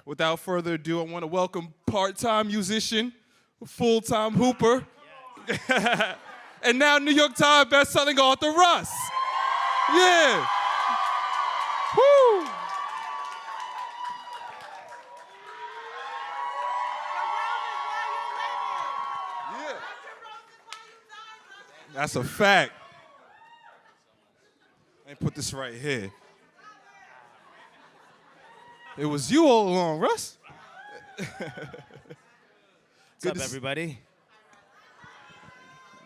Without further ado, I want to welcome part-time musician, full-time hooper, and now New York Times best-selling author, Russ. Yeah. Woo. Yeah. That's a fact. Let me put this right here. It was you all along, Russ. What's up, everybody?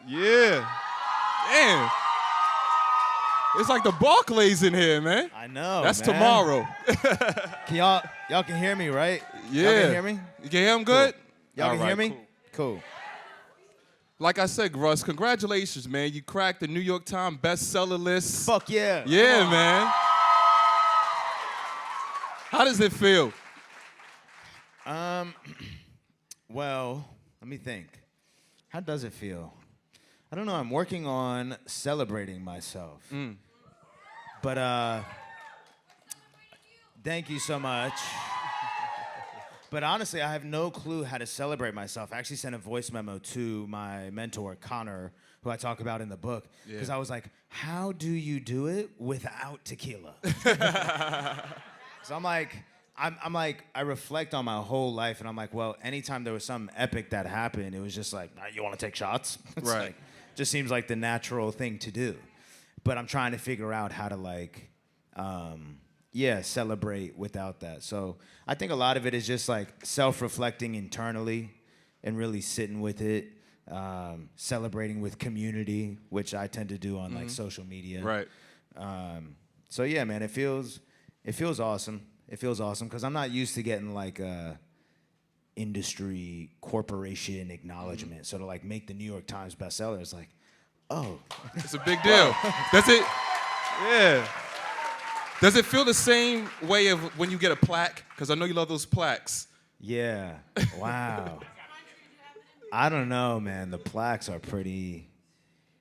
Yeah. Damn. It's like the Barclays in here, man. I know, That's man. tomorrow. Can y'all can hear me, right? Yeah. Y'all can hear me? You can hear him good? Cool. Y'all All can right, hear me? Cool. Like I said, Russ, congratulations, man. You cracked the New York Times bestseller list. Fuck yeah. Yeah, man. How does it feel? Well, let me think. How does it feel? I don't know. I'm working on celebrating myself. But thank you so much. But honestly, I have no clue how to celebrate myself. I actually sent a voice memo to my mentor, Connor, who I talk about in the book, because I was like, how do you do it without tequila? So I'm like, I reflect on my whole life, and I'm like, well, anytime there was some epic that happened, it was just like, you want to take shots? It's Right. like, just seems like the natural thing to do. But I'm trying to figure out how to celebrate without that. So I think a lot of it is just like self-reflecting internally and really sitting with it, celebrating with community, which I tend to do on like social media. Right. So yeah, man, it feels awesome. It feels awesome because I'm not used to getting like industry corporation acknowledgement. So to like make the New York Times bestseller is like, oh, It's a big deal. Does it? Yeah. Does it feel the same way of when you get a plaque? Because I know you love those plaques. yeah, wow. I don't know, man. The plaques are pretty.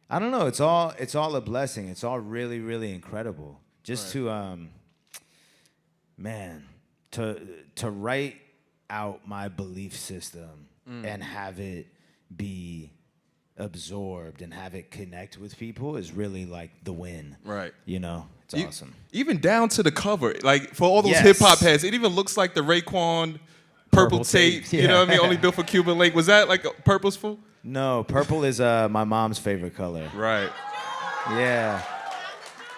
I don't know. It's all a blessing. It's all really, really incredible. Just to man, to write out my belief system and have it be absorbed and have it connect with people is really like the win. Right. You know, it's awesome. Even down to the cover. Like, for all those Yes. hip-hop heads, it even looks like the Raekwon purple tape. tape, You know what I mean? yeah. Only built for Cuban Link. Was that, like, purposeful? No, purple is my mom's favorite color. Right. Yeah.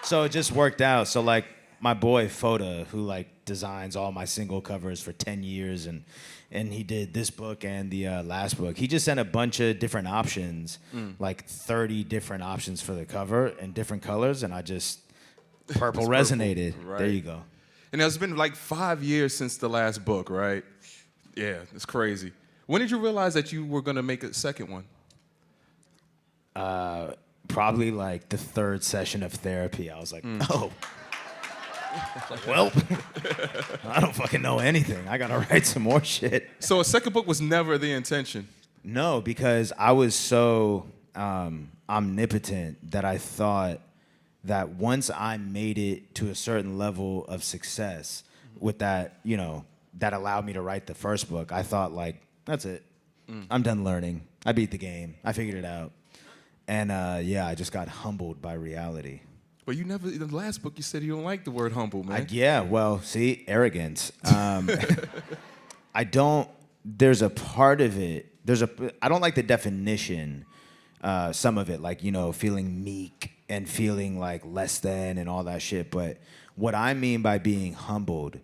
So it just worked out. So like my boy Foda, who like designs all my single covers for 10 years and he did this book and the last book. He just sent a bunch of different options, like 30 different options for the cover and different colors, and I just purple resonated. Right. There you go. And it's been like 5 years since the last book, right? Yeah, it's crazy. When did you realize that you were going to make a second one? Probably like the third session of therapy. I was like, oh. Well, I don't fucking know anything. I gotta write some more shit. So a second book was never the intention. No, because I was so omnipotent that I thought that once I made it to a certain level of success with that, you know, that allowed me to write the first book, I thought like, that's it. I'm done learning. I beat the game. I figured it out. And I just got humbled by reality. But you never, in the last book, you said you don't like the word humble, man. Well, see, arrogance. I don't, there's a part of it, I don't like the definition, some of it, like, you know, feeling meek and feeling like less than and all that shit. But what I mean by being humbled,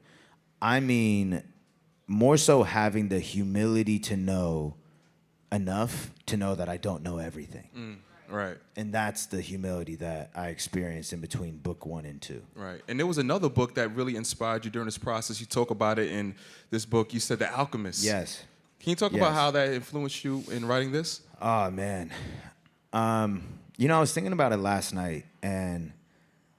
I mean more so having the humility to know enough to know that I don't know everything. Right. And that's the humility that I experienced in between book 1 and 2. Right. And there was another book that really inspired you during this process. You talk about it in this book. You said The Alchemist. Yes. Can you talk about how that influenced you in writing this? Oh, man. You know, I was thinking about it last night, and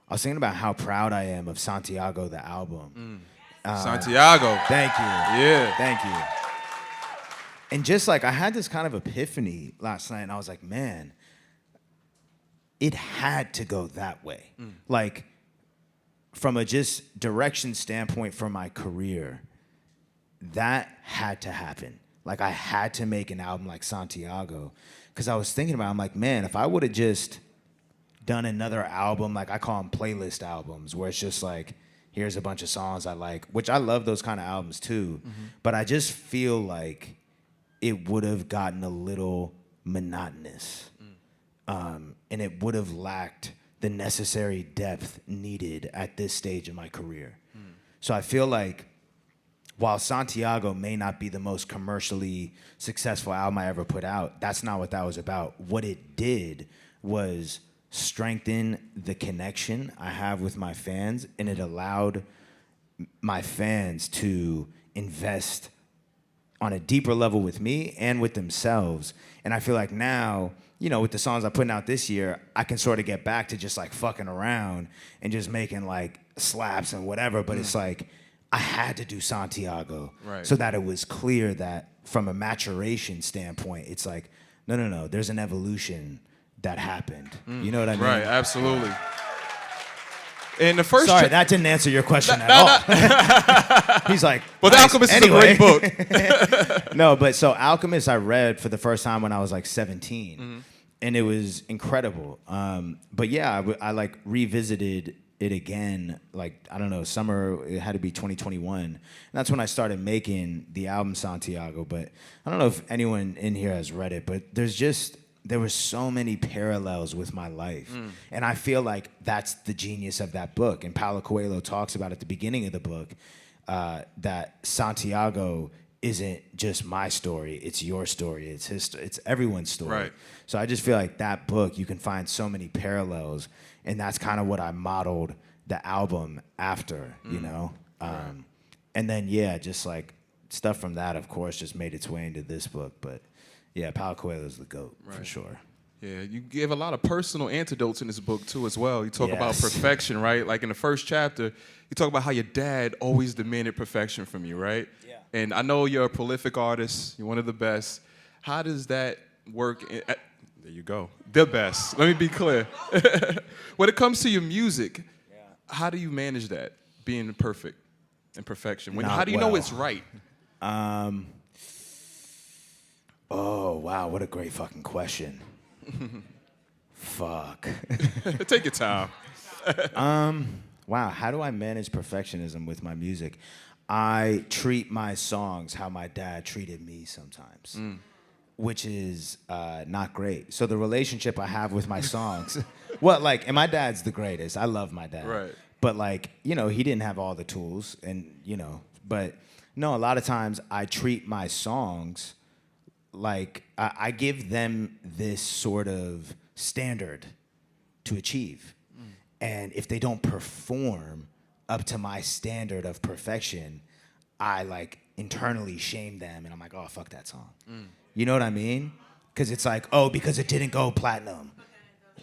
I was thinking about how proud I am of Santiago, the album. Santiago. Thank you. Yeah. Thank you. And just like, I had this kind of epiphany last night, and I was like, man, it had to go that way. Like, from a just direction standpoint for my career, that had to happen. Like, I had to make an album like Santiago, because I was thinking about it, I'm like, man, if I would have just done another album, like I call them playlist albums, where it's just like, here's a bunch of songs I like, which I love those kind of albums too, but I just feel like it would have gotten a little monotonous, and it would have lacked the necessary depth needed at this stage of my career. So I feel like while Santiago may not be the most commercially successful album I ever put out, that's not what that was about. What it did was strengthen the connection I have with my fans, and it allowed my fans to invest on a deeper level with me and with themselves. And I feel like now, you know, with the songs I'm putting out this year, I can sort of get back to just like fucking around and just making like slaps and whatever. But it's like, I had to do Santiago so that it was clear that from a maturation standpoint, it's like, no, there's an evolution that happened. You know what I mean? Right, absolutely. And the first Sorry, that didn't answer your question at all. He's like, but nice. The Alchemist anyway. is a great book. No, but so Alchemist I read for the first time when I was like 17, and it was incredible. But yeah, I like revisited it again, like, I don't know, summer, it had to be 2021. And that's when I started making the album Santiago. But I don't know if anyone in here has read it, but there were so many parallels with my life. And I feel like that's the genius of that book. And Paulo Coelho talks about at the beginning of the book that Santiago isn't just my story, it's your story, it's everyone's story. Right. So I just feel like that book, you can find so many parallels, and that's kind of what I modeled the album after, you know? And then, yeah, just like stuff from that, of course, just made its way into this book. But yeah, Paulo Coelho is the GOAT, for sure. Yeah, you give a lot of personal antidotes in this book, too, as well. You talk about Yes. perfection, right? Like in the first chapter, you talk about how your dad always demanded perfection from you, right? Yeah. And I know you're a prolific artist. You're one of the best. How does that work? There you go. The best. Let me be clear. When it comes to your music, how do you manage that, being perfect and perfection? How do you know it's right? Oh, wow, what a great fucking question. Fuck. Take your time. Wow, how do I manage perfectionism with my music? I treat my songs how my dad treated me sometimes, which is not great. So the relationship I have with my songs, well, like, and my dad's the greatest. I love my dad. Right. But like, you know, he didn't have all the tools, and, you know, but no, a lot of times I treat my songs like I give them this sort of standard to achieve. And if they don't perform up to my standard of perfection, I like internally shame them, and I'm like, oh, fuck that song. You know what I mean? Because it's like, oh, because it didn't go platinum.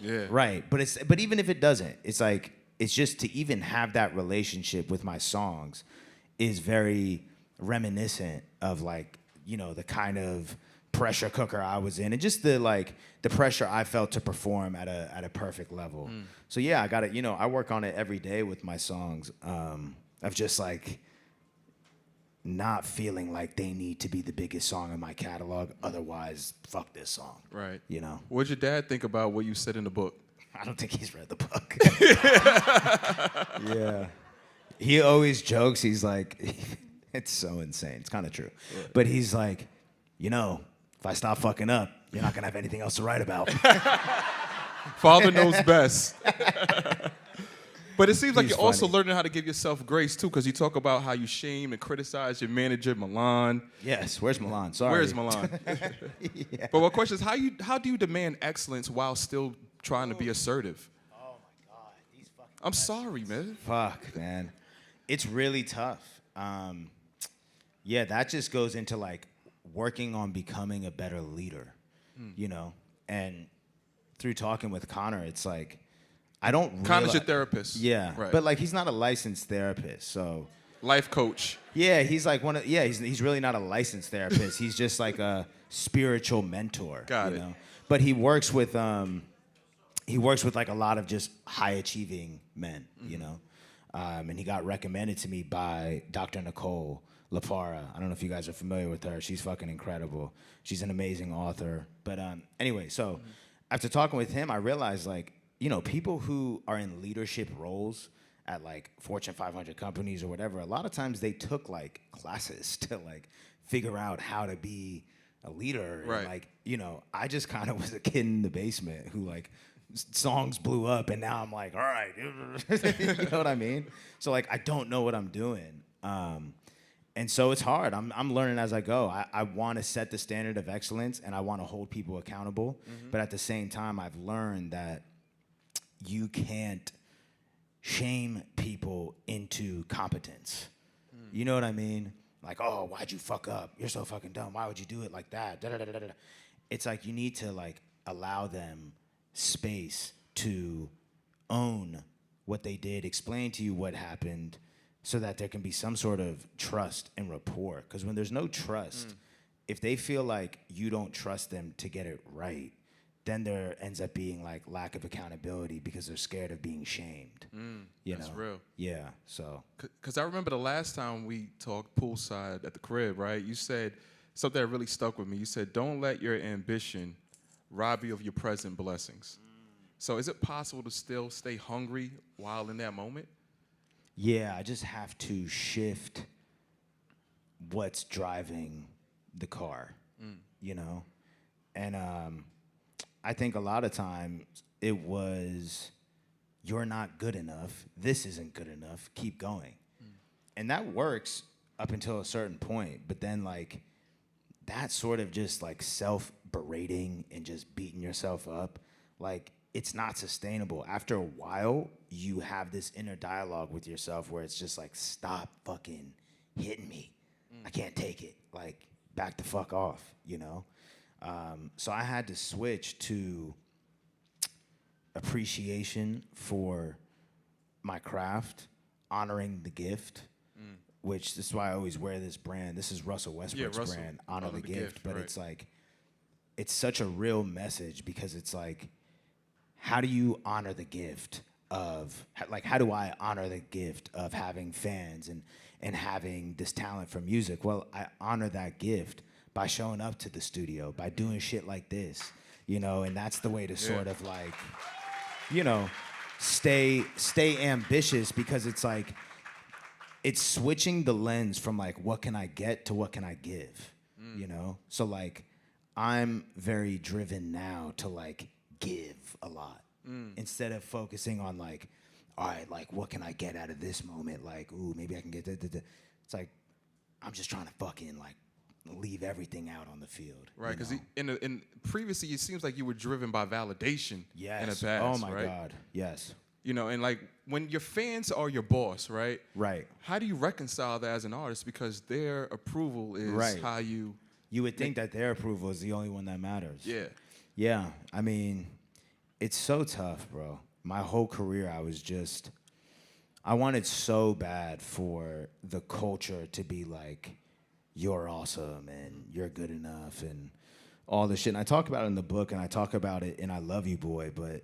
Yeah. Right. But even if it doesn't, it's like, it's just to even have that relationship with my songs is very reminiscent of, like, you know, the kind of pressure cooker I was in, and just the pressure I felt to perform at a perfect level. So yeah, I got it. You know, I work on it every day with my songs, of just like not feeling like they need to be the biggest song in my catalog. Otherwise, fuck this song. Right. You know. What'd your dad think about what you said in the book? I don't think he's read the book. Yeah. He always jokes. He's like, it's so insane. It's kind of true. Yeah. But he's like, you know, if I stop fucking up, you're not going to have anything else to write about. Father knows best. But it seems like you're funny. also learning how to give yourself grace, too, because you talk about how you shame and criticize your manager, Milan. Yes, where's Milan? Sorry. Where's Milan? Yeah. But my question is, how do you demand excellence while still trying to be assertive? Oh, my God. These fucking I'm sorry, man. Fuck, man. It's really tough. Yeah, that just goes into, like, working on becoming a better leader, you know? And through talking with Connor, it's like, I don't Connor's your therapist. Yeah, right. But like, he's not a licensed therapist, so. Life coach. Yeah, he's like he's really not a licensed therapist. He's just like a spiritual mentor. Got you it. know? But he works with like a lot of just high achieving men, you know? And he got recommended to me by Dr. Nicole, LaPara. I don't know if you guys are familiar with her. She's fucking incredible. She's an amazing author. But anyway, so after talking with him, I realized like, you know, people who are in leadership roles at like Fortune 500 companies or whatever, a lot of times they took like classes to like figure out how to be a leader. Right. And like, you know, I just kind of was a kid in the basement who like songs blew up and now I'm like, all right, you know what I mean? So like, I don't know what I'm doing. And so it's hard. I'm learning as I go. I want to set the standard of excellence and I want to hold people accountable. But at the same time, I've learned that you can't shame people into competence. You know what I mean? Like, oh, why'd you fuck up? You're so fucking dumb. Why would you do it like that? Da-da-da-da-da. It's like you need to like allow them space to own what they did, explain to you what happened, so that there can be some sort of trust and rapport. Because when there's no trust, if they feel like you don't trust them to get it right, then there ends up being like lack of accountability because they're scared of being shamed. That's real. Yeah, so. Because I remember the last time we talked poolside at the crib, right? You said something that really stuck with me. You said, don't let your ambition rob you of your present blessings. So is it possible to still stay hungry while in that moment? Yeah, I just have to shift what's driving the car, you know? And I think a lot of times it was, you're not good enough, this isn't good enough, keep going. And that works up until a certain point, but then like, that sort of just like self-berating and just beating yourself up, like, it's not sustainable. After a while, you have this inner dialogue with yourself where it's just like, stop fucking hitting me. I can't take it. Like, back the fuck off, you know? So I had to switch to appreciation for my craft, honoring the gift, which this is why I always wear this brand. This is Russell Westbrook's brand, Honor the Gift. But it's like, it's such a real message because it's like, how do you honor the gift of, like, how do I honor the gift of having fans and having this talent for music? Well, I honor that gift by showing up to the studio, by doing shit like this, you know, and that's the way to sort of like, you know, stay ambitious, because it's like, it's switching the lens from like, what can I get to what can I give, you know? So like, I'm very driven now to like give a lot instead of focusing on like, all right, like what can I get out of this moment? Like, ooh, maybe I can get that. It's like, I'm just trying to fucking like leave everything out on the field. Right, because in previously it seems like you were driven by validation. Yes. In a past, oh my right? God. Yes. You know, and like when your fans are your boss, right? Right. How do you reconcile that as an artist? Because their approval is how you. You would think that their approval is the only one that matters. Yeah. Yeah. I mean, it's so tough, bro. My whole career, I wanted so bad for the culture to be like, you're awesome and you're good enough and all this shit. And I talk about it in the book and I talk about it in I Love You Boy, but,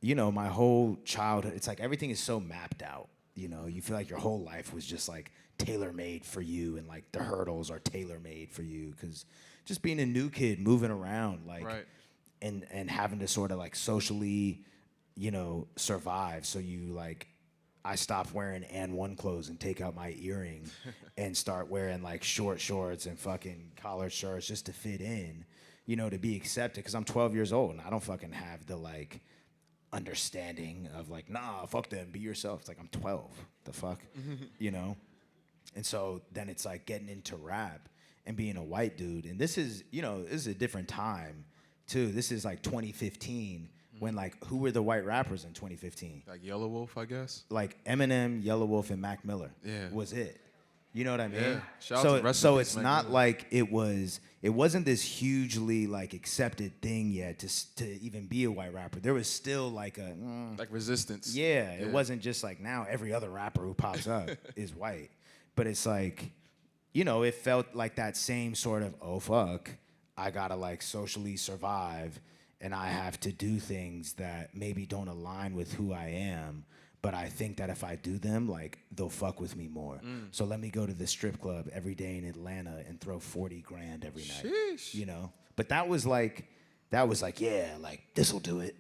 you know, my whole childhood, it's like everything is so mapped out. You know, you feel like your whole life was just like tailor-made for you, and like the hurdles are tailor-made for you, because just being a new kid moving around, like, and having to sort of like socially, you know, survive. So you like, I stopped wearing And1 clothes and take out my earring and start wearing like short shorts and fucking collared shirts just to fit in, you know, to be accepted, because I'm 12 years old and I don't fucking have the like understanding of like, nah, fuck them, be yourself. It's like, I'm 12, the fuck, you know? And so then it's like getting into rap and being a white dude. And this is, you know, this is a different time too. This is like 2015 when like, who were the white rappers in 2015? Like Yellow Wolf, I guess? Like Eminem, Yellow Wolf, and Mac Miller was it. You know what I mean? Yeah. Shout out to Rest in so Peace, it's Mac not Miller. like it wasn't this hugely like accepted thing yet to even be a white rapper. There was still like a like resistance. yeah. It wasn't just like now every other rapper who pops up is white, but it's like, you know, it felt like that same sort of, oh fuck, I gotta like socially survive and I have to do things that maybe don't align with who I am, but I think that if I do them, like, they'll fuck with me more. So let me go to the strip club every day in Atlanta and throw 40 grand every night. Sheesh. You know? But that was like, yeah, like, this'll do it.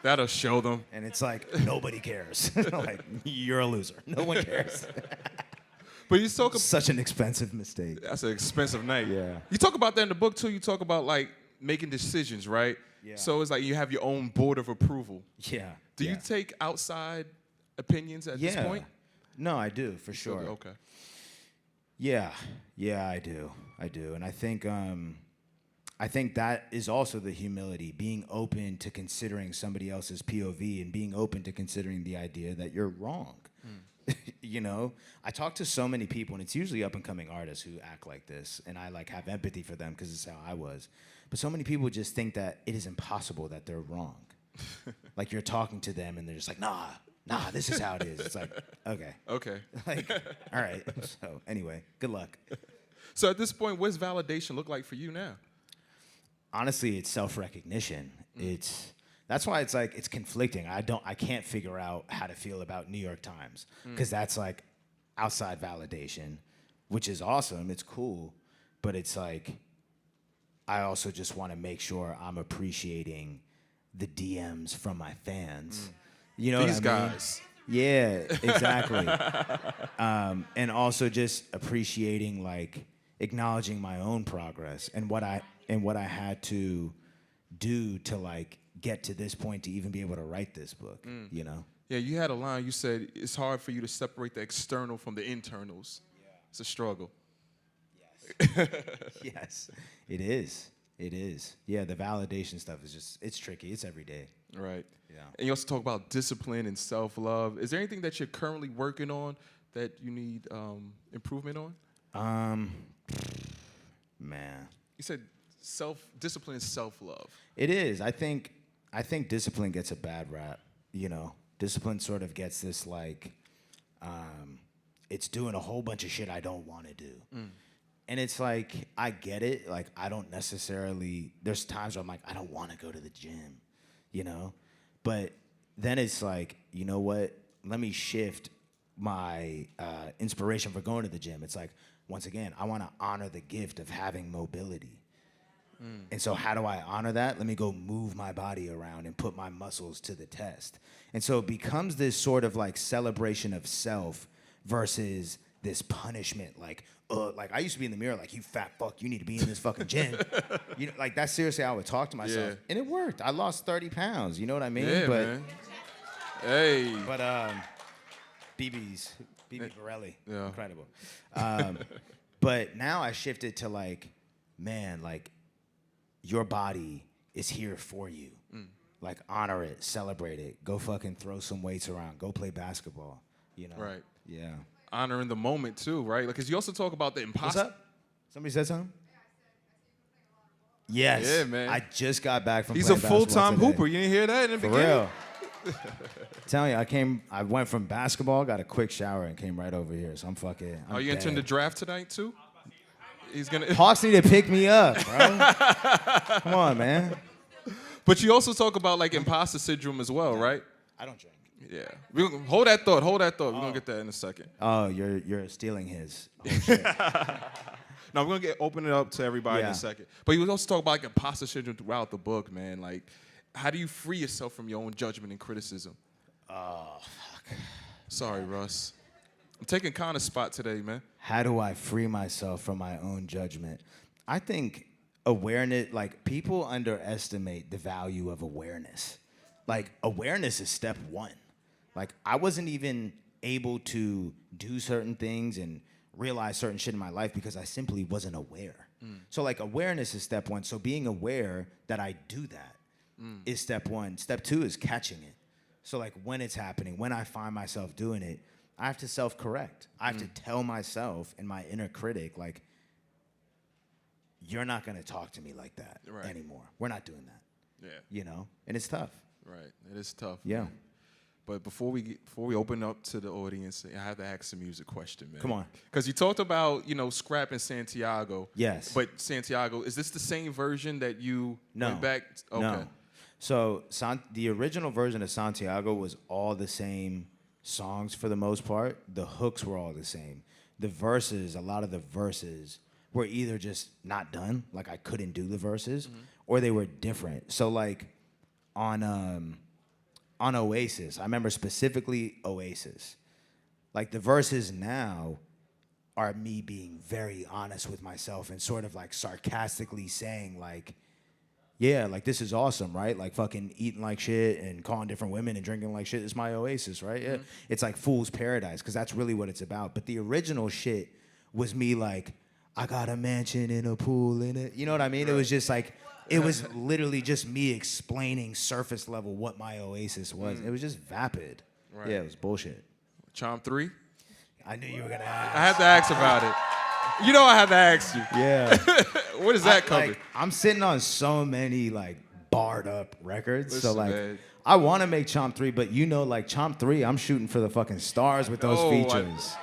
That'll show them. And it's like, nobody cares. Like, you're a loser. No one cares. But you talk about Such an expensive mistake. that's an expensive night. Yeah. You talk about that in the book too. You talk about like making decisions, right? Yeah. So it's like you have your own board of approval. Yeah. Do you yeah. take outside opinions at this point? No, I do, for sure. Okay. Yeah, I do, and I think that is also the humility, being open to considering somebody else's POV and being open to considering the idea that you're wrong. You know, I talk to so many people, and it's usually up and coming artists who act like this, and I like have empathy for them because it's how I was. But so many people just think that it is impossible that they're wrong. Like you're talking to them, and they're just like, nah, this is how it is. It's like, okay. Like, all right. So anyway, good luck. So at this point, what's validation look like for you now? Honestly, it's self-recognition. That's why it's like it's conflicting. I can't figure out how to feel about New York Times because that's like outside validation, which is awesome. It's cool, but it's like I also just want to make sure I'm appreciating the DMs from my fans. You know These what I mean? guys. Yeah, exactly. And also just appreciating, like, acknowledging my own progress and what I had to do to like get to this point to even be able to write this book. You know? Yeah, you had a line. You said it's hard for you to separate the external from the internals. Yeah. It's a struggle. Yes. Yes, it is. It is. Yeah, the validation stuff is it's tricky. It's every day. Right. Yeah. And you also talk about discipline and self-love. Is there anything that you're currently working on that you need improvement on? Man. You said discipline is self-love. It is. I think discipline gets a bad rap. You know, discipline sort of gets this like, it's doing a whole bunch of shit I don't want to do. And it's like, I get it. Like, I don't necessarily, there's times where I'm like, I don't want to go to the gym, you know? But then it's like, you know what? Let me shift my inspiration for going to the gym. It's like, once again, I want to honor the gift of having mobility. And so how do I honor that? Let me go move my body around and put my muscles to the test. And so it becomes this sort of like celebration of self versus this punishment. Like I used to be in the mirror like, you fat fuck, you need to be in this fucking gym. You know, like that's seriously how I would talk to myself. Yeah. And it worked. I lost 30 pounds. You know what I mean? Yeah, man. Hey. But BB Borelli, Yeah. incredible. But now I shifted to like, man, like your body is here for you. Like honor it, celebrate it. Go fucking throw some weights around. Go play basketball. You know? Right. Yeah. Honoring the moment too, right? Because you also talk about the What's imposter. up? Somebody said something? Yes. Yeah, man. I just got back from He's a playing basketball full-time today. hooper. You didn't hear that in the For beginning? real. Telling you, I went from basketball, got a quick shower, and came right over here. So I'm Are you entering the draft tonight too? He's gonna. Hawks need to pick me up, bro. Come on, man. But you also talk about like imposter syndrome as well, right? I don't drink. Yeah. Hold that thought. We're gonna get that in a second. Oh, you're stealing his. Oh, shit. No, we're gonna open it up to everybody in Yeah. a second. But you also talk about like imposter syndrome throughout the book, man. Like, how do you free yourself from your own judgment and criticism? Oh, fuck. Sorry, Russ. I'm taking Connor's spot today, man. How do I free myself from my own judgment? I think awareness, like people underestimate the value of awareness. Like awareness is step one. Like I wasn't even able to do certain things and realize certain shit in my life because I simply wasn't aware. So like awareness is step one. So being aware that I do that is step one. Step two is catching it. So like when it's happening, when I find myself doing it, I have to self-correct. I have to tell myself and my inner critic, like, you're not gonna talk to me like that anymore. We're not doing that. Yeah. You know? And it's tough. Right. It is tough. Yeah. Man. But before we open up to the audience, I have to ask a music question, man. Come on. Because you talked about, Scrap and Santiago. Yes. But Santiago, is this the same version that you went back? Okay. No. So the original version of Santiago was all the same songs for the most part. The hooks were all the same. The verses, a lot of the verses were either just not done, like I couldn't do the verses, or they were different. So like on Oasis, I remember specifically Oasis. Like the verses now are me being very honest with myself and sort of like sarcastically saying like, yeah, like this is awesome, right? Like fucking eating like shit and calling different women and drinking like shit is my oasis, right? Yeah. It's like fool's paradise because that's really what it's about. But the original shit was me like, I got a mansion in a pool in it. You know what I mean? Right. It was just like, it was literally just me explaining surface level what my oasis was. It was just vapid. Right. Yeah, it was bullshit. Chomp 3? I knew you were gonna ask. I had to ask about it. You know I had to ask you. Yeah. What does that cover? Like, I'm sitting on so many like barred up records. Listen, so like man. I want to make Chomp 3, but you know like Chomp 3, I'm shooting for the fucking stars with those features.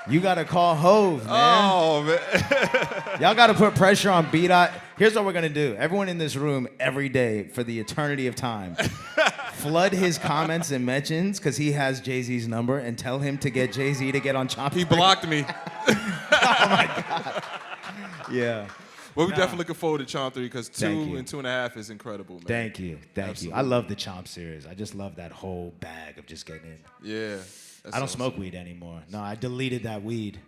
You gotta call Hove, man. Oh, man. Y'all gotta put pressure on B.Dot. Here's what we're gonna do. Everyone in this room every day for the eternity of time. Flood his comments and mentions because he has Jay-Z's number and tell him to get Jay-Z to get on Chomp 3. He blocked me. Oh my God. Yeah. Well, we're definitely looking forward to Chomp 3 because 2 Thank you. and 2.5 is incredible, man. Thank you. Absolutely. I love the Chomp series. I just love that whole bag of just getting in. Yeah. I don't smoke weed anymore. No, I deleted that weed.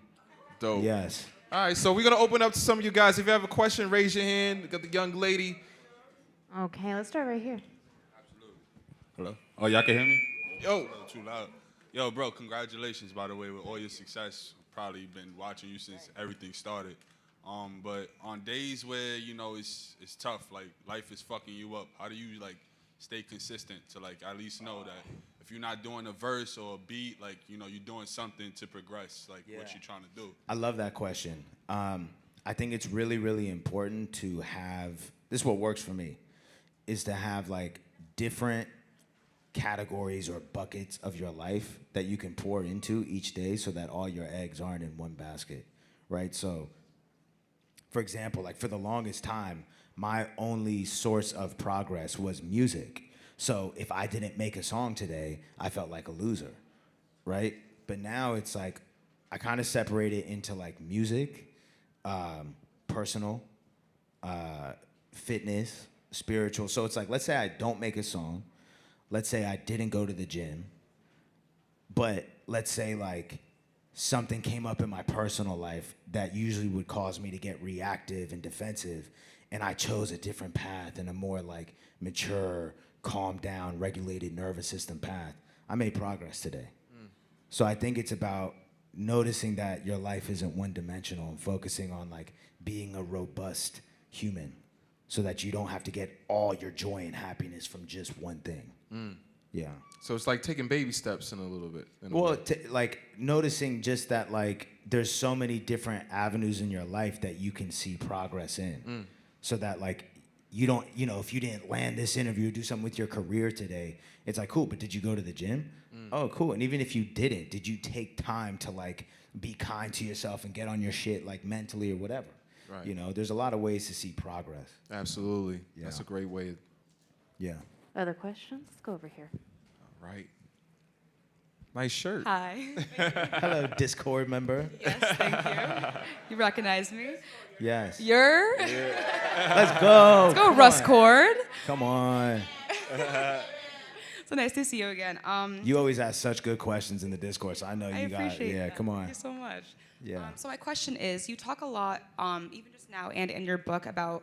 Dope. Yes. All right, so we're going to open up to some of you guys. If you have a question, raise your hand. We got the young lady. Okay, let's start right here. Hello? Oh, y'all can hear me? Yo. Too loud. Yo, bro, congratulations, by the way, with all your success. Probably been watching you since everything started. But on days where, you know, it's tough, like life is fucking you up, how do you, like, stay consistent to, like, at least know that if you're not doing a verse or a beat, like, you know, you're doing something to progress, like, what you're trying to do? I love that question. I think it's really, really important to have, this is what works for me, is to have, like, different categories or buckets of your life that you can pour into each day so that all your eggs aren't in one basket, right? So, for example, like for the longest time, my only source of progress was music. So if I didn't make a song today, I felt like a loser, right? But now it's like, I kind of separate it into like music, personal, fitness, spiritual. So it's like, let's say I don't make a song. Let's say I didn't go to the gym, but let's say like something came up in my personal life that usually would cause me to get reactive and defensive, and I chose a different path and a more like mature, calmed down, regulated nervous system path. I made progress today. So I think it's about noticing that your life isn't one-dimensional and focusing on like being a robust human so that you don't have to get all your joy and happiness from just one thing. Yeah. So it's like taking baby steps in a little bit. Well, like noticing just that like there's so many different avenues in your life that you can see progress in. So that like you don't, you know, if you didn't land this interview, do something with your career today, it's like, cool, but did you go to the gym? Oh, cool. And even if you didn't, did you take time to like be kind to yourself and get on your shit like mentally or whatever? Right. You know, there's a lot of ways to see progress. Absolutely. Yeah. That's a great way. Yeah. Other questions? Let's go over here. All right. Nice shirt. Hi. Hello, Discord member. Yes, thank you. You recognize me? Yes. You're? Let's go. Let's go, Russ Cord. Come on. So nice to see you again. You always ask such good questions in the Discord, so I know I you got. appreciate Yeah, that. come on. Thank you so much. Yeah. So my question is, you talk a lot, even just now and in your book, about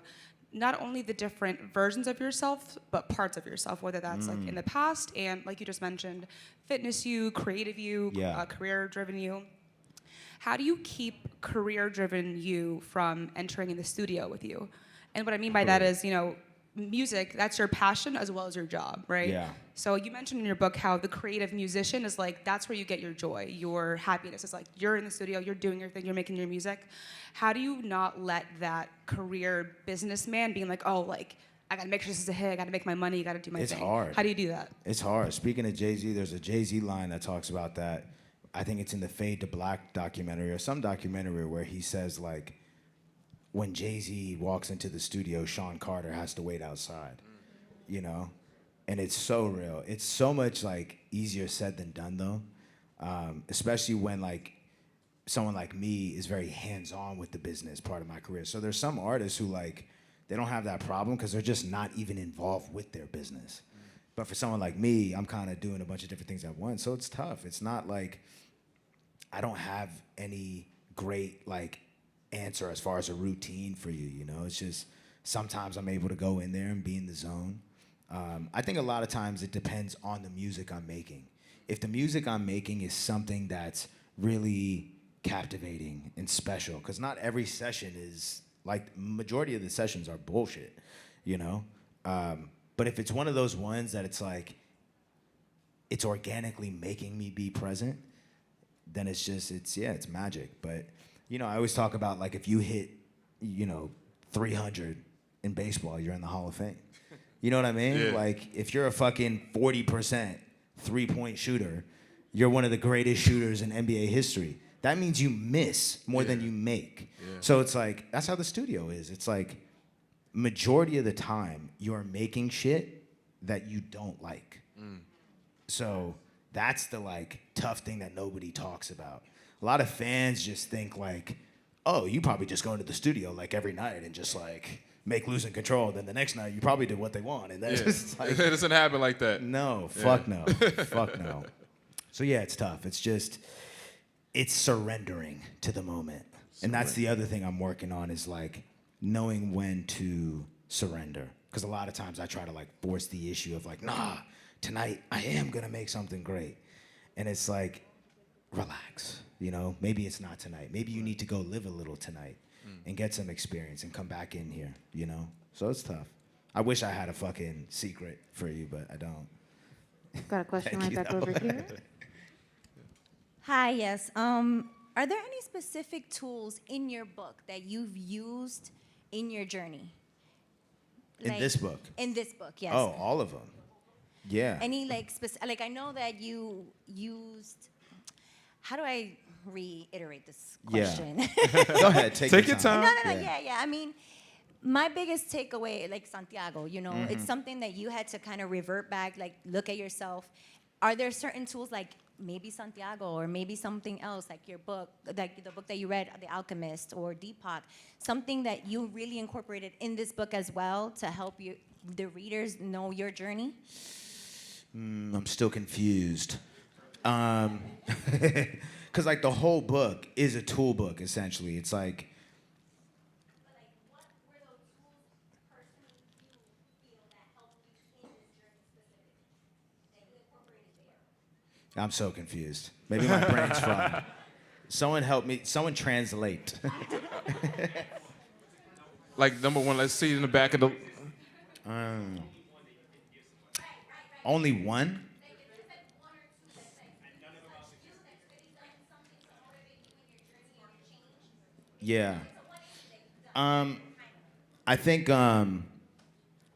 not only the different versions of yourself, but parts of yourself, whether that's like in the past and, like you just mentioned, fitness you, creative you, career-driven you. How do you keep career-driven you from entering in the studio with you? And what I mean by that is, you know, music, that's your passion as well as your job, right? Yeah. So you mentioned in your book how the creative musician is like, that's where you get your joy, your happiness. It's like you're in the studio, you're doing your thing, you're making your music. How do you not let that career businessman being like, oh, like, I gotta make sure this is a hit, I gotta make my money, I gotta do my thing. It's hard. How do you do that? It's hard. Speaking of Jay-Z, there's a Jay-Z line that talks about that. I think it's in the Fade to Black documentary or some documentary where he says like, when Jay-Z walks into the studio, Sean Carter has to wait outside. you know? And it's so real. It's so much like easier said than done though. Especially when like someone like me is very hands-on with the business part of my career. So there's some artists who like, they don't have that problem because they're just not even involved with their business. But for someone like me, I'm kind of doing a bunch of different things at once. So it's tough. It's not like, I don't have any great like answer as far as a routine for you, you know? It's just, sometimes I'm able to go in there and be in the zone. I think a lot of times it depends on the music I'm making. If the music I'm making is something that's really captivating and special, because not every session is, like, majority of the sessions are bullshit, you know? But if it's one of those ones that it's like, it's organically making me be present, then it's just, it's magic. But, you know, I always talk about, like, if you hit, you know, 300 in baseball, you're in the Hall of Fame. You know what I mean? Yeah. Like, if you're a fucking 40% three-point shooter, you're one of the greatest shooters in NBA history. That means you miss more than you make. Yeah. So it's like, that's how the studio is. It's like, majority of the time, you're making shit that you don't like. So that's the, like, tough thing that nobody talks about. A lot of fans just think, like, oh, you probably just go into the studio, like, every night and just, like, make Losing Control. Then the next night, you probably did What They Want. And that's just like, it doesn't happen like that. no, fuck no. Fuck no. So, yeah, it's tough. It's just, it's surrendering to the moment. And that's the other thing I'm working on is, like, knowing when to surrender. Because a lot of times I try to, like, force the issue of, like, nah, tonight I am going to make something great. And it's like, relax. You know, maybe it's not tonight. Maybe you need to go live a little tonight and get some experience and come back in here, you know? So it's tough. I wish I had a fucking secret for you, but I don't. Got a question Thank right you, back though. over here. Hi, yes. Are there any specific tools in your book that you've used in your journey? In this book? In this book, yes. Oh, all of them. Yeah. Any like like I know that you used. How do I reiterate this question? Go ahead, take your time. No, yeah. I mean, my biggest takeaway, like Santiago, you know, it's something that you had to kind of revert back, like look at yourself. Are there certain tools like maybe Santiago or maybe something else, like your book, like the book that you read, The Alchemist or D.Pot, something that you really incorporated in this book as well to help you, the readers, know your journey? I'm still confused. Because, like, the whole book is a tool book, essentially. It's like, I'm so confused. Maybe my brain's fried. Someone help me. Someone translate. Like, number one, let's see in the back of the... Only one? Yeah. I think,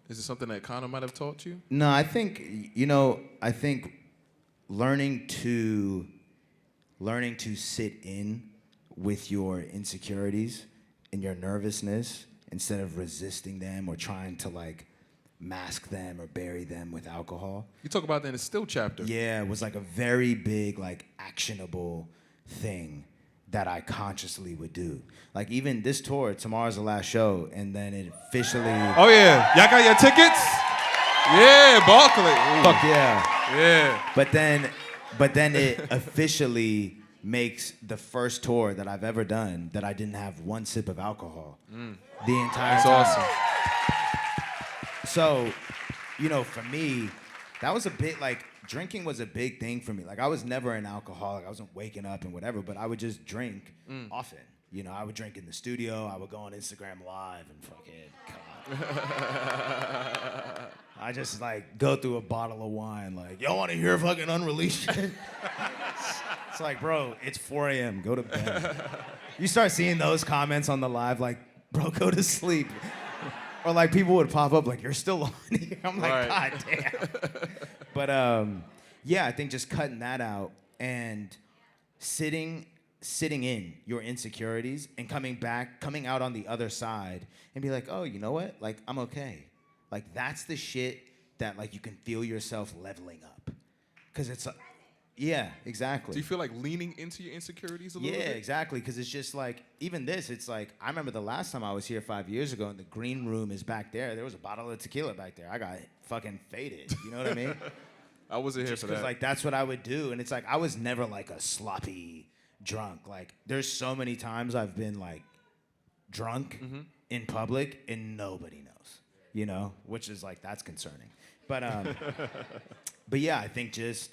Is it something that Connor might have taught you? no, I think, you know, I think learning to sit in with your insecurities and your nervousness instead of resisting them or trying to, like, mask them or bury them with alcohol. You talk about that in the Still chapter. Yeah, it was like a very big, like, actionable thing that I consciously would do. Like, even this tour, tomorrow's the last show, and then it officially... Oh, yeah. Y'all got your tickets? Yeah, Barkley. Fuck yeah. Yeah. But then it officially makes the first tour that I've ever done that I didn't have one sip of alcohol the entire That's time. awesome. So, you know, for me, that was a bit like, drinking was a big thing for me. Like, I was never an alcoholic. I wasn't waking up and whatever, but I would just drink often. You know, I would drink in the studio. I would go on Instagram Live and fucking, God. I just, like, go through a bottle of wine, like, y'all want to hear fucking unreleased shit? It's like, bro, it's 4 a.m. Go to bed. You start seeing those comments on the live, like, bro, go to sleep. Or, like, people would pop up, like, you're still on here. I'm like, Right. God damn. But, yeah, I think just cutting that out and sitting in your insecurities and coming out on the other side and be like, oh, you know what? Like, I'm okay. Like, that's the shit that like you can feel yourself leveling up. Because it's yeah, exactly. Do you feel like leaning into your insecurities a little Yeah, bit? exactly. Because it's just like, even this, it's like, I remember the last time I was here 5 years ago, and the green room is back there. There was a bottle of tequila back there. I got fucking faded. You know what I mean? I wasn't here Just for because, that. like, that's what I would do. And it's like, I was never like a sloppy drunk. Like, there's so many times I've been like drunk in public and nobody knows, you know, which is like, that's concerning. But yeah, I think just,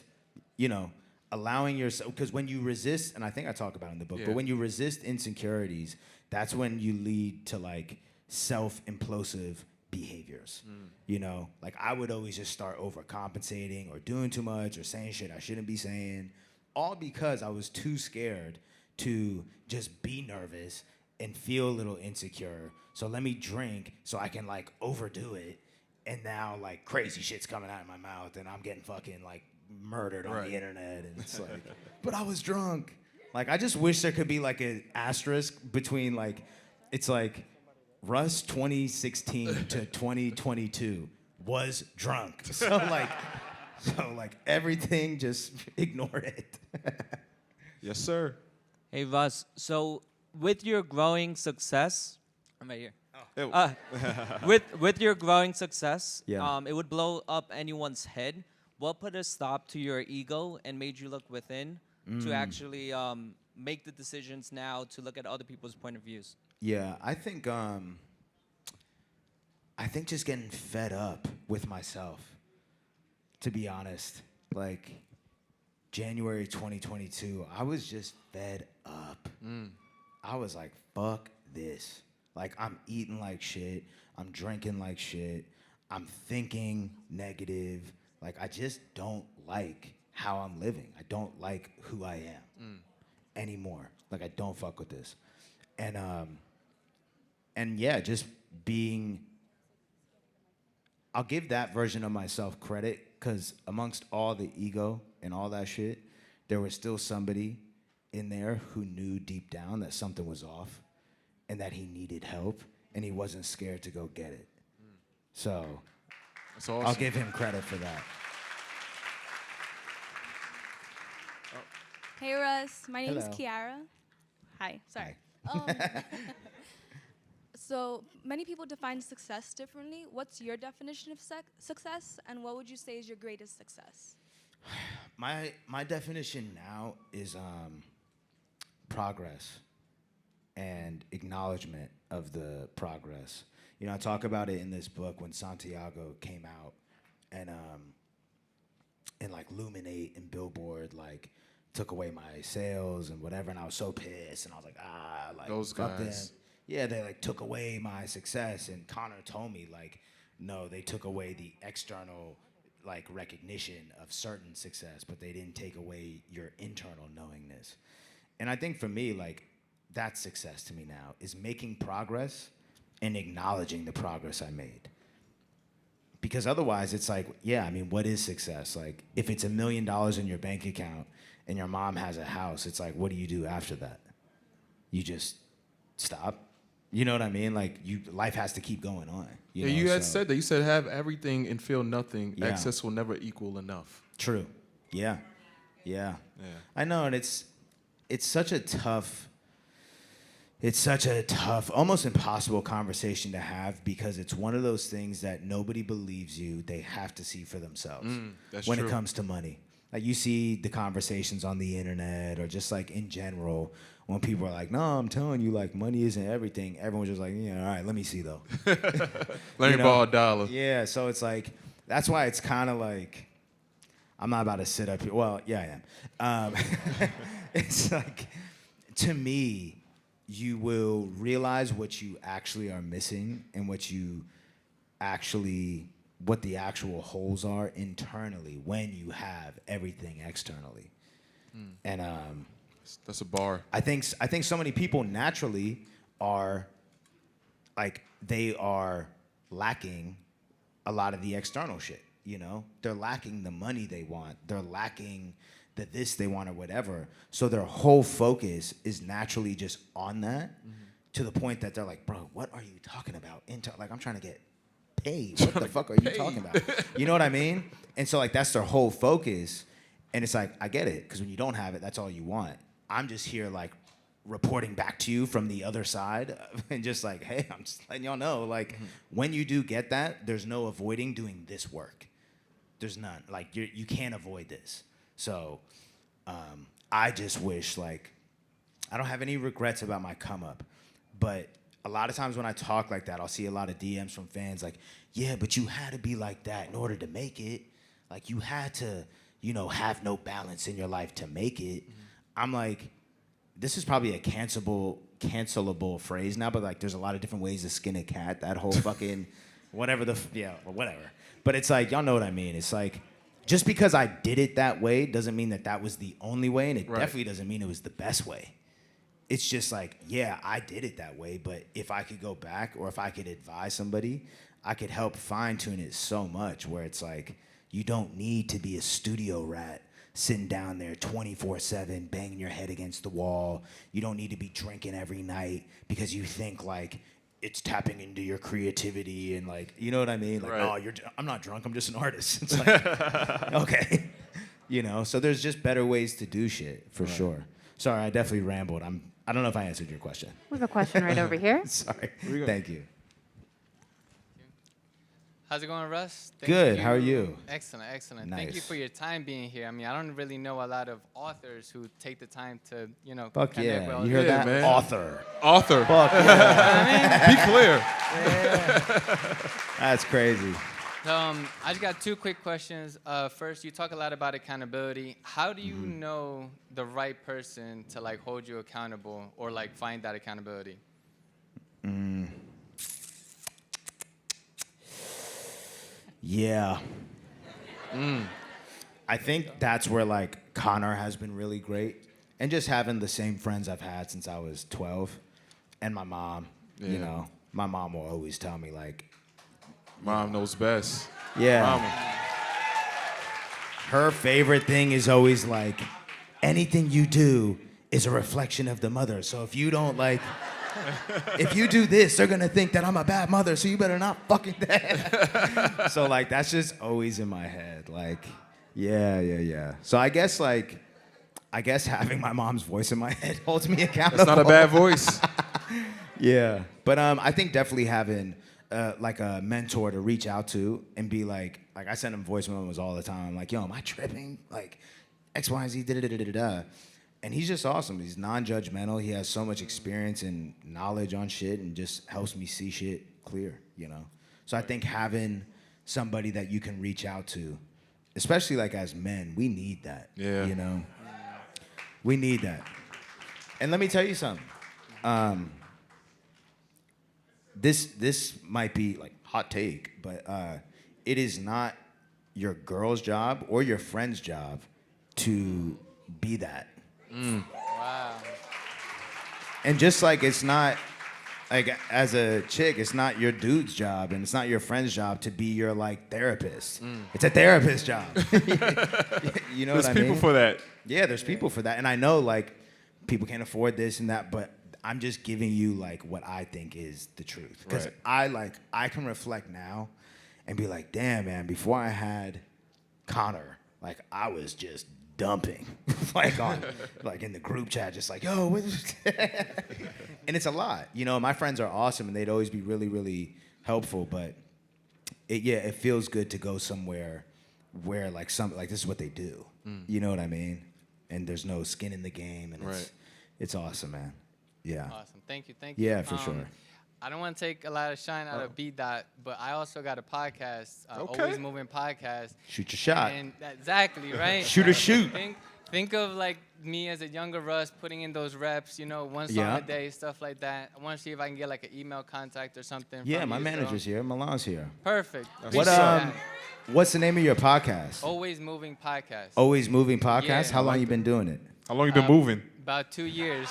you know, allowing yourself, because when you resist, and I think I talk about it in the book, Yeah. but when you resist insecurities, that's when you lead to like self-implosive behaviors. You know, like I would always just start overcompensating or doing too much or saying shit I shouldn't be saying, all because I was too scared to just be nervous and feel a little insecure. So let me drink so I can like overdo it. And now like crazy shit's coming out of my mouth and I'm getting fucking like murdered on the internet. And it's like, but I was drunk. Like, I just wish there could be like an asterisk between like, it's like Russ 2016 to 2022 was drunk. So like everything, just ignore it. Yes, sir. Hey Russ, so with your growing success, I'm right here. Oh. With your growing success, Yeah. it would blow up anyone's head. What put a stop to your ego and made you look within to actually make the decisions now to look at other people's point of views? Yeah, I think just getting fed up with myself, to be honest. Like January 2022, I was just fed up. I was like, fuck this. Like, I'm eating like shit. I'm drinking like shit. I'm thinking negative. Like, I just don't like how I'm living. I don't like who I am anymore. Like, I don't fuck with this. And yeah, just being, I'll give that version of myself credit, because amongst all the ego and all that shit, there was still somebody in there who knew deep down that something was off and that he needed help, and he wasn't scared to go get it. So That's awesome. I'll give him credit for that. Hey Russ, my name is Hello. Kiara. Hi, sorry. Hi. So many people define success differently. What's your definition of success, and what would you say is your greatest success? My definition now is progress and acknowledgement of the progress. You know, I talk about it in this book when Santiago came out, and like Luminate and Billboard like took away my sales and whatever, and I was so pissed, and I was like, like Those fuck guys. them. Yeah, they like took away my success, and Connor told me like, no, they took away the external like recognition of certain success, but they didn't take away your internal knowingness. And I think for me, like, that's success to me now, is making progress and acknowledging the progress I made. Because otherwise it's like, yeah, I mean, what is success? Like, if it's $1 million in your bank account and your mom has a house, it's like, what do you do after that? You just stop. You know what I mean? Like, life has to keep going on. Yeah, know, you had so- said that. You said have everything and feel nothing. Yeah. Excess will never equal enough. True. Yeah. Yeah. Yeah. I know, and it's such a tough, almost impossible conversation to have, because it's one of those things that nobody believes you. They have to see for themselves that's when true. it comes to money. Like, you see the conversations on the internet or just like in general, when people are like, no, I'm telling you, like, money isn't everything. Everyone's just like, yeah, all right, let me see though. Let me know? borrow a dollar. Yeah, so it's like, that's why it's kind of like, I'm not about to sit up here. Well, yeah, I am. It's like, to me, you will realize what you actually are missing and what the actual holes are internally when you have everything externally. And That's a bar. I think so many people naturally are like, they are lacking a lot of the external shit, you know? They're lacking the money they want. They're lacking the this they want or whatever. So their whole focus is naturally just on that, to the point that they're like, bro, what are you talking about? Like, I'm trying to get paid. What the fuck are you talking about? You know what I mean? And so like that's their whole focus. And it's like, I get it, because when you don't have it, that's all you want. I'm just here like reporting back to you from the other side and just like, hey, I'm just letting y'all know, like when you do get that, there's no avoiding doing this work. There's none. Like you can't avoid this. So I just wish, like, I don't have any regrets about my come up, but a lot of times when I talk like that, I'll see a lot of DMs from fans like, yeah, but you had to be like that in order to make it. Like you had to, you know, have no balance in your life to make it. I'm like, this is probably a cancelable phrase now, but like there's a lot of different ways to skin a cat. That whole fucking whatever. But it's like, y'all know what I mean. It's like, just because I did it that way doesn't mean that that was the only way, and it definitely doesn't mean it was the best way. It's just like, yeah, I did it that way, but if I could go back or if I could advise somebody, I could help fine-tune it so much where it's like, you don't need to be a studio rat sitting down there 24/7, banging your head against the wall. You don't need to be drinking every night because you think like it's tapping into your creativity and like, you know what I mean? Like, oh, I'm not drunk, I'm just an artist. It's like, okay. You know, so there's just better ways to do shit, for sure. Sorry, I definitely rambled. I don't know if I answered your question. We have a question right over here. Sorry. Thank you. How's it going, Russ? Good. How are you? Excellent, excellent. Nice. Thank you for your time being here. I mean, I don't really know a lot of authors who take the time to, you know, Fuck connect yeah. with all You heard these that? man. Author. Fuck yeah. Be clear. That's crazy. I just got two quick questions. First, you talk a lot about accountability. How do you know the right person to like hold you accountable or like find that accountability? Yeah. I think that's where like Connor has been really great, and just having the same friends I've had since I was 12, and my mom. You know, my mom will always tell me like, Mom knows best. yeah. Mama. Her favorite thing is always like, anything you do is a reflection of the mother. So if you don't like, if you do this, they're gonna think that I'm a bad mother, so you better not fucking that. So like, that's just always in my head. Like, yeah. So I guess having my mom's voice in my head holds me accountable. That's not a bad voice. Yeah, but I think definitely having like a mentor to reach out to and be like I send him voice memos all the time. I'm like, yo, am I tripping? Like, X, Y, and Z, da-da-da-da-da. And he's just awesome. He's non-judgmental. He has so much experience and knowledge on shit and just helps me see shit clear, you know? So I think having somebody that you can reach out to, especially like as men, we need that, you know? We need that. And let me tell you something. This might be like hot take, but it is not your girl's job or your friend's job to be that. Wow. And just like it's not, like as a chick, it's not your dude's job and it's not your friend's job to be your like therapist. It's a therapist's job. You know There's what I mean? people for that. Yeah, there's people for that. And I know like people can't afford this and that, but I'm just giving you like what I think is the truth. Because I can reflect now and be like, damn, man, before I had Connor, like I was just dumping, like on, like in the group chat, just like, yo, what is and it's a lot. You know, my friends are awesome and they'd always be really, really helpful, but it feels good to go somewhere where like this is what they do. You know what I mean? And there's no skin in the game, and it's awesome, man. Yeah. Awesome. Thank you. Yeah, for sure. I don't want to take a lot of shine out of B.Dot, but I also got a podcast, Always Moving Podcast. Shoot your shot. And exactly, right? Shoot. Think of like me as a younger Russ putting in those reps, you know, one song a day, stuff like that. I want to see if I can get like an email contact or something. Yeah, from my you, manager's here. Milan's here. Perfect. What's the name of your podcast? Always Moving Podcast. Always Moving Podcast? Yeah, How long you been doing it? How long you been moving? About 2 years.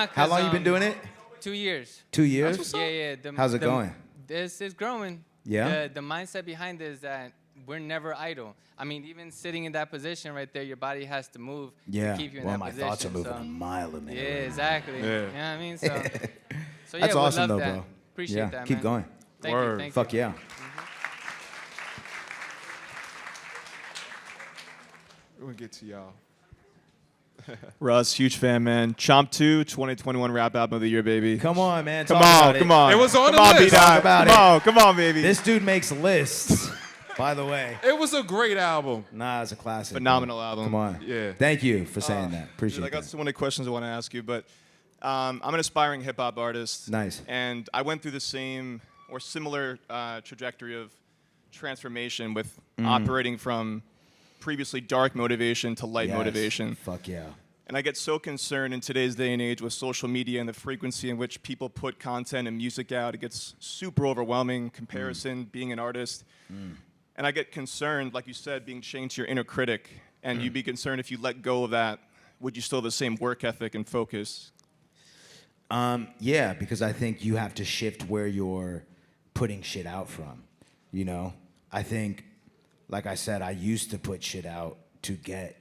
How long you been doing it? 2 years. 2 years? Yeah. How's it going? This is growing. Yeah? The mindset behind it is that we're never idle. I mean, even sitting in that position right there, your body has to move to keep you in that my position. thoughts are moving a mile a minute. Yeah, exactly. Yeah. You know what I mean? So That's yeah, awesome love though, that. bro. Appreciate that, Keep man. going. Thank Word. you. Thank Fuck you. yeah. We're gonna get to y'all. Russ, huge fan, man. Chomp 2, 2021 rap album of the year, baby. Come on, man. Come Talk on, about come on. It was on come the on, list. B-Dot. Talk about come it. on, come on, baby. This dude makes lists, by the way. It was a great album. Nah, it's a classic. Phenomenal bro. album. Come on. Yeah. Thank you for saying that. Dude, Appreciate I got that. so many questions I want to ask you, but I'm an aspiring hip hop artist. Nice. And I went through the same or similar trajectory of transformation with operating from previously dark motivation to light Yes. motivation. Fuck yeah. And I get so concerned in today's day and age with social media and the frequency in which people put content and music out. It gets super overwhelming, comparison, being an artist. And I get concerned, like you said, being chained to your inner critic. And you'd be concerned if you let go of that, would you still have the same work ethic and focus? Yeah, because I think you have to shift where you're putting shit out from. You know? I think, like I said, I used to put shit out to get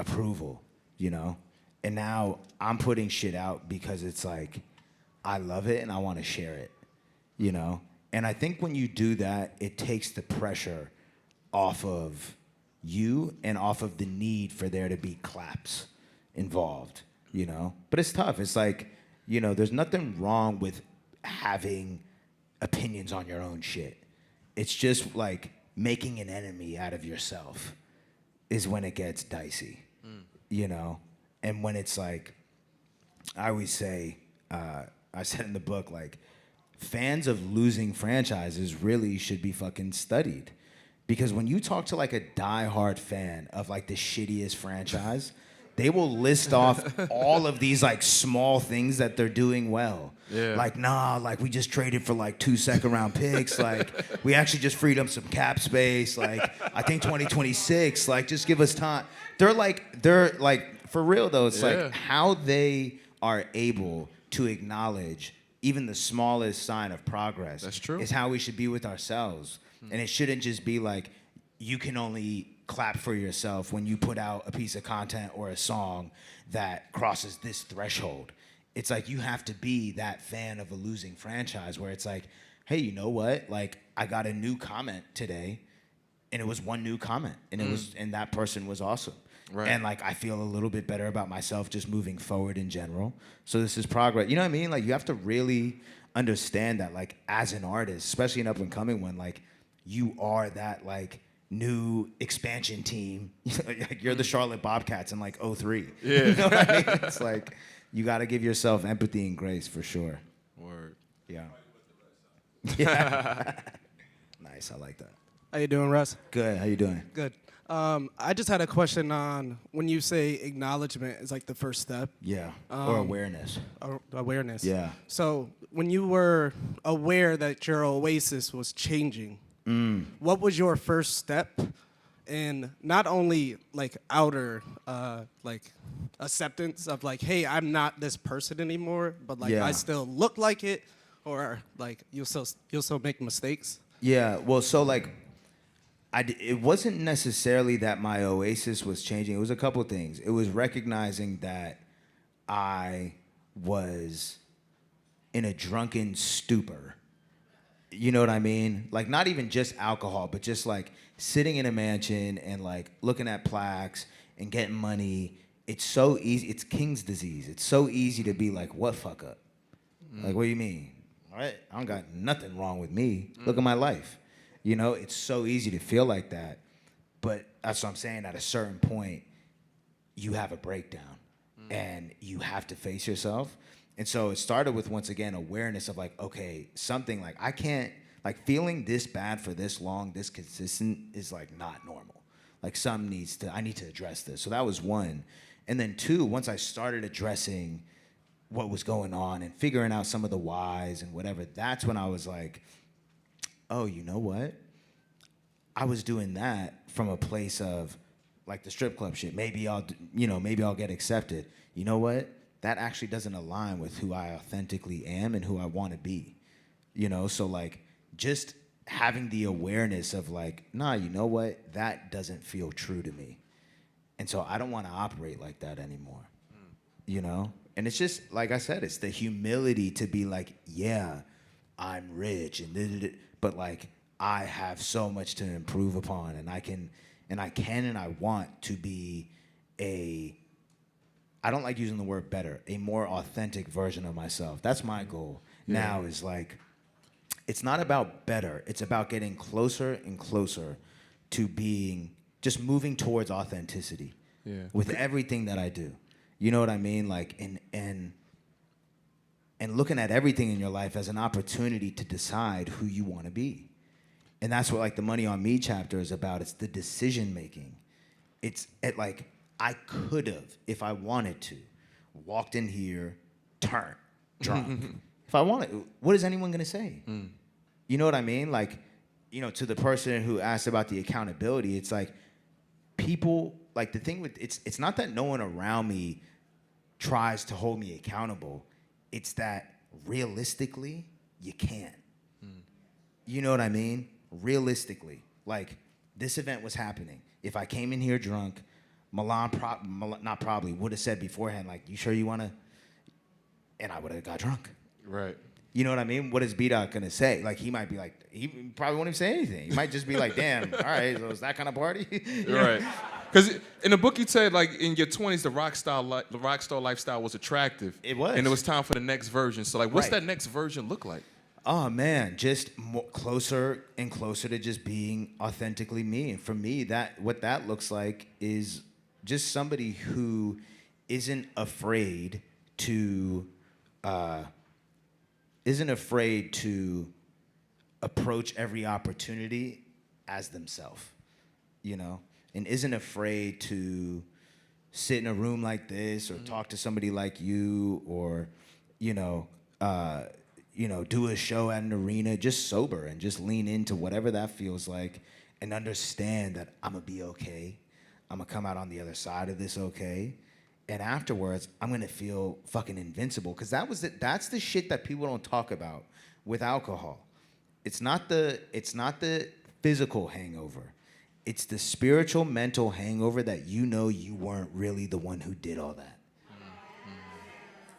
approval, you know? And now I'm putting shit out because it's like, I love it and I want to share it, you know? And I think when you do that, it takes the pressure off of you and off of the need for there to be claps involved, you know? But it's tough. It's like, you know, there's nothing wrong with having opinions on your own shit. It's just like making an enemy out of yourself is when it gets dicey, you know? And when it's like, I always say, I said in the book, like, fans of losing franchises really should be fucking studied. Because when you talk to like a diehard fan of like the shittiest franchise, they will list off all of these like small things that they're doing well. Yeah. Like, nah, like we just traded for like 2 second-round picks. Like, we actually just freed up some cap space. Like, I think 2026, like, just give us time. They're like, for real though, it's like how they are able to acknowledge even the smallest sign of progress. That's true. Is how we should be with ourselves. And it shouldn't just be like, you can only clap for yourself when you put out a piece of content or a song that crosses this threshold. It's like you have to be that fan of a losing franchise where it's like, hey, you know what? Like, I got a new comment today, and it was one new comment, and it was, and that person was awesome. Right. And like, I feel a little bit better about myself just moving forward in general. So this is progress. You know what I mean? Like, you have to really understand that, like, as an artist, especially an up and coming one, like, you are that like new expansion team. Like, you're the Charlotte Bobcats in like 03. Yeah. You know what I mean? It's like, you got to give yourself empathy and grace for sure. Word. Yeah. Yeah. Nice. I like that. How you doing, Russ? Good. How you doing? Good. I just had a question on when you say acknowledgement is like the first step. Yeah. Or awareness. Awareness. Yeah. So when you were aware that your oasis was changing, what was your first step in not only like outer like acceptance of like, hey, I'm not this person anymore, but like I still look like it, or like you'll still make mistakes? Yeah. Well, so like, it wasn't necessarily that my oasis was changing. It was a couple things. It was recognizing that I was in a drunken stupor. You know what I mean? Like, not even just alcohol, but just like sitting in a mansion and like looking at plaques and getting money. It's so easy. It's king's disease. It's so easy to be like, what fuck up? Like, what do you mean? All right, I don't got nothing wrong with me. Look at my life. You know, it's so easy to feel like that. But that's what I'm saying. At a certain point, you have a breakdown and you have to face yourself. And so it started with, once again, awareness of like, okay, something like I can't, like feeling this bad for this long, this consistent is like not normal. Like I need to address this. So that was one. And then two, once I started addressing what was going on and figuring out some of the whys and whatever, that's when I was like, oh, you know what? I was doing that from a place of like the strip club shit. Maybe I'll get accepted. You know what? That actually doesn't align with who I authentically am and who I want to be. You know, so like just having the awareness of like, nah, you know what? That doesn't feel true to me. And so I don't want to operate like that anymore. You know? And it's just, like I said, it's the humility to be like, yeah, I'm rich and but like I have so much to improve upon, and I can and I want to be I don't like using the word better, a more authentic version of myself. That's my goal now, is like, it's not about better. It's about getting closer and closer to being, just moving towards authenticity with everything that I do. You know what I mean? Like, and looking at everything in your life as an opportunity to decide who you want to be. And that's what like the Money on Me chapter is about. It's the decision making. Like, I could have, if I wanted to, walked in here, turned drunk. If I wanted, what is anyone gonna say? You know what I mean? Like, you know, to the person who asked about the accountability, it's like people, like the thing with, it's not that no one around me tries to hold me accountable. It's that realistically, you can't. You know what I mean? Realistically, like this event was happening. If I came in here drunk, Milan would have said beforehand, like, you sure you want to? And I would have got drunk. Right. You know what I mean? What is B.Dot going to say? Like, he might be like, he probably won't even say anything. He might just be like, damn, all right, so it's that kind of party? Right. Because in the book you said, like, in your 20s, the rock star lifestyle was attractive. It was. And it was time for the next version. So, like, what's Right. that next version look like? Oh, man, just closer and closer to just being authentically me. And for me, what that looks like is just somebody who isn't afraid to approach every opportunity as themselves, you know, and isn't afraid to sit in a room like this or talk to somebody like you, or, do a show at an arena just sober and just lean into whatever that feels like and understand that I'm gonna be okay. I'm gonna come out on the other side of this okay. And afterwards, I'm gonna feel fucking invincible. Because that's the shit that people don't talk about with alcohol. It's not the physical hangover. It's the spiritual, mental hangover that you know you weren't really the one who did all that.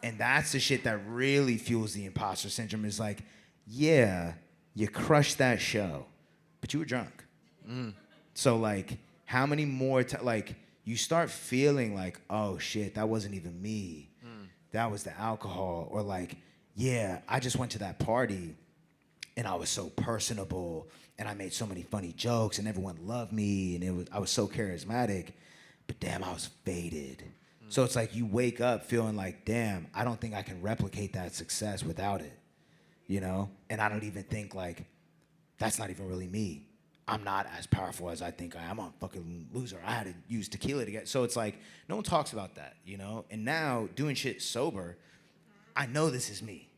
And that's the shit that really fuels the imposter syndrome. Is like, yeah, you crushed that show, but you were drunk. So like, how many more like, you start feeling like, oh shit, that wasn't even me. That was the alcohol. Or like, yeah, I just went to that party and I was so personable and I made so many funny jokes and everyone loved me and I was so charismatic, but damn, I was faded. So it's like you wake up feeling like, damn, I don't think I can replicate that success without it, you know? And I don't even think like, that's not even really me. I'm not as powerful as I think I am. I'm a fucking loser. I had to use tequila to get, so it's like, no one talks about that, you know? And now, doing shit sober, I know this is me.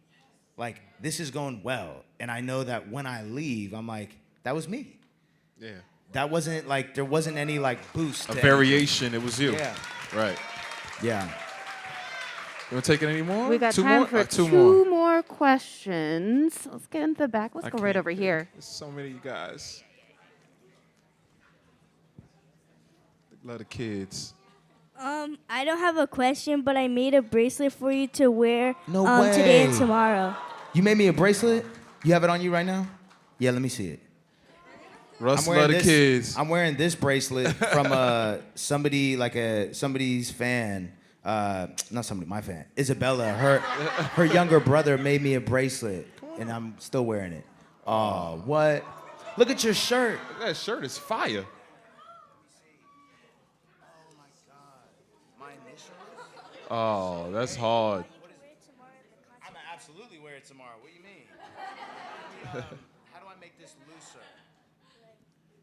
Like, this is going well. And I know that when I leave, I'm like, that was me. Yeah. That wasn't like, there wasn't any like boost. A variation, it was you. Yeah. Right. Yeah. You want to take it any more? We got two time more? for Two two more. more questions. Let's get into the back. Let's I go right can't- over here. There's so many of you guys. Love the kids. I don't have a question, but I made a bracelet for you to wear No today and way. tomorrow. You made me a bracelet? You have it on you right now? Yeah, let me see it. Russ love the kids. I'm wearing this bracelet from somebody's fan. Not somebody, my fan. Isabella. Her younger brother made me a bracelet, and I'm still wearing it. Oh, what? Look at your shirt. That shirt is fire. Oh, that's hard. I'm gonna absolutely wear it tomorrow. What do you mean? How do I make this looser?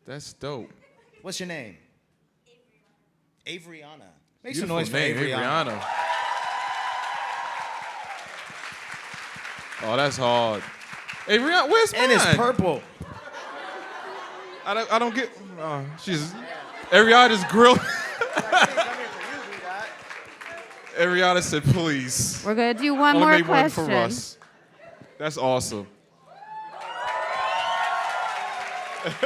That's dope. What's your name? Avriana. Make Beautiful some noise for name, Avriana. Oh, that's hard. Avriana, where's mine? And it's purple. I don't get. She's Ariana's grill. Ariana said, "Please." We're gonna do one Only more made question. one for Russ. That's awesome.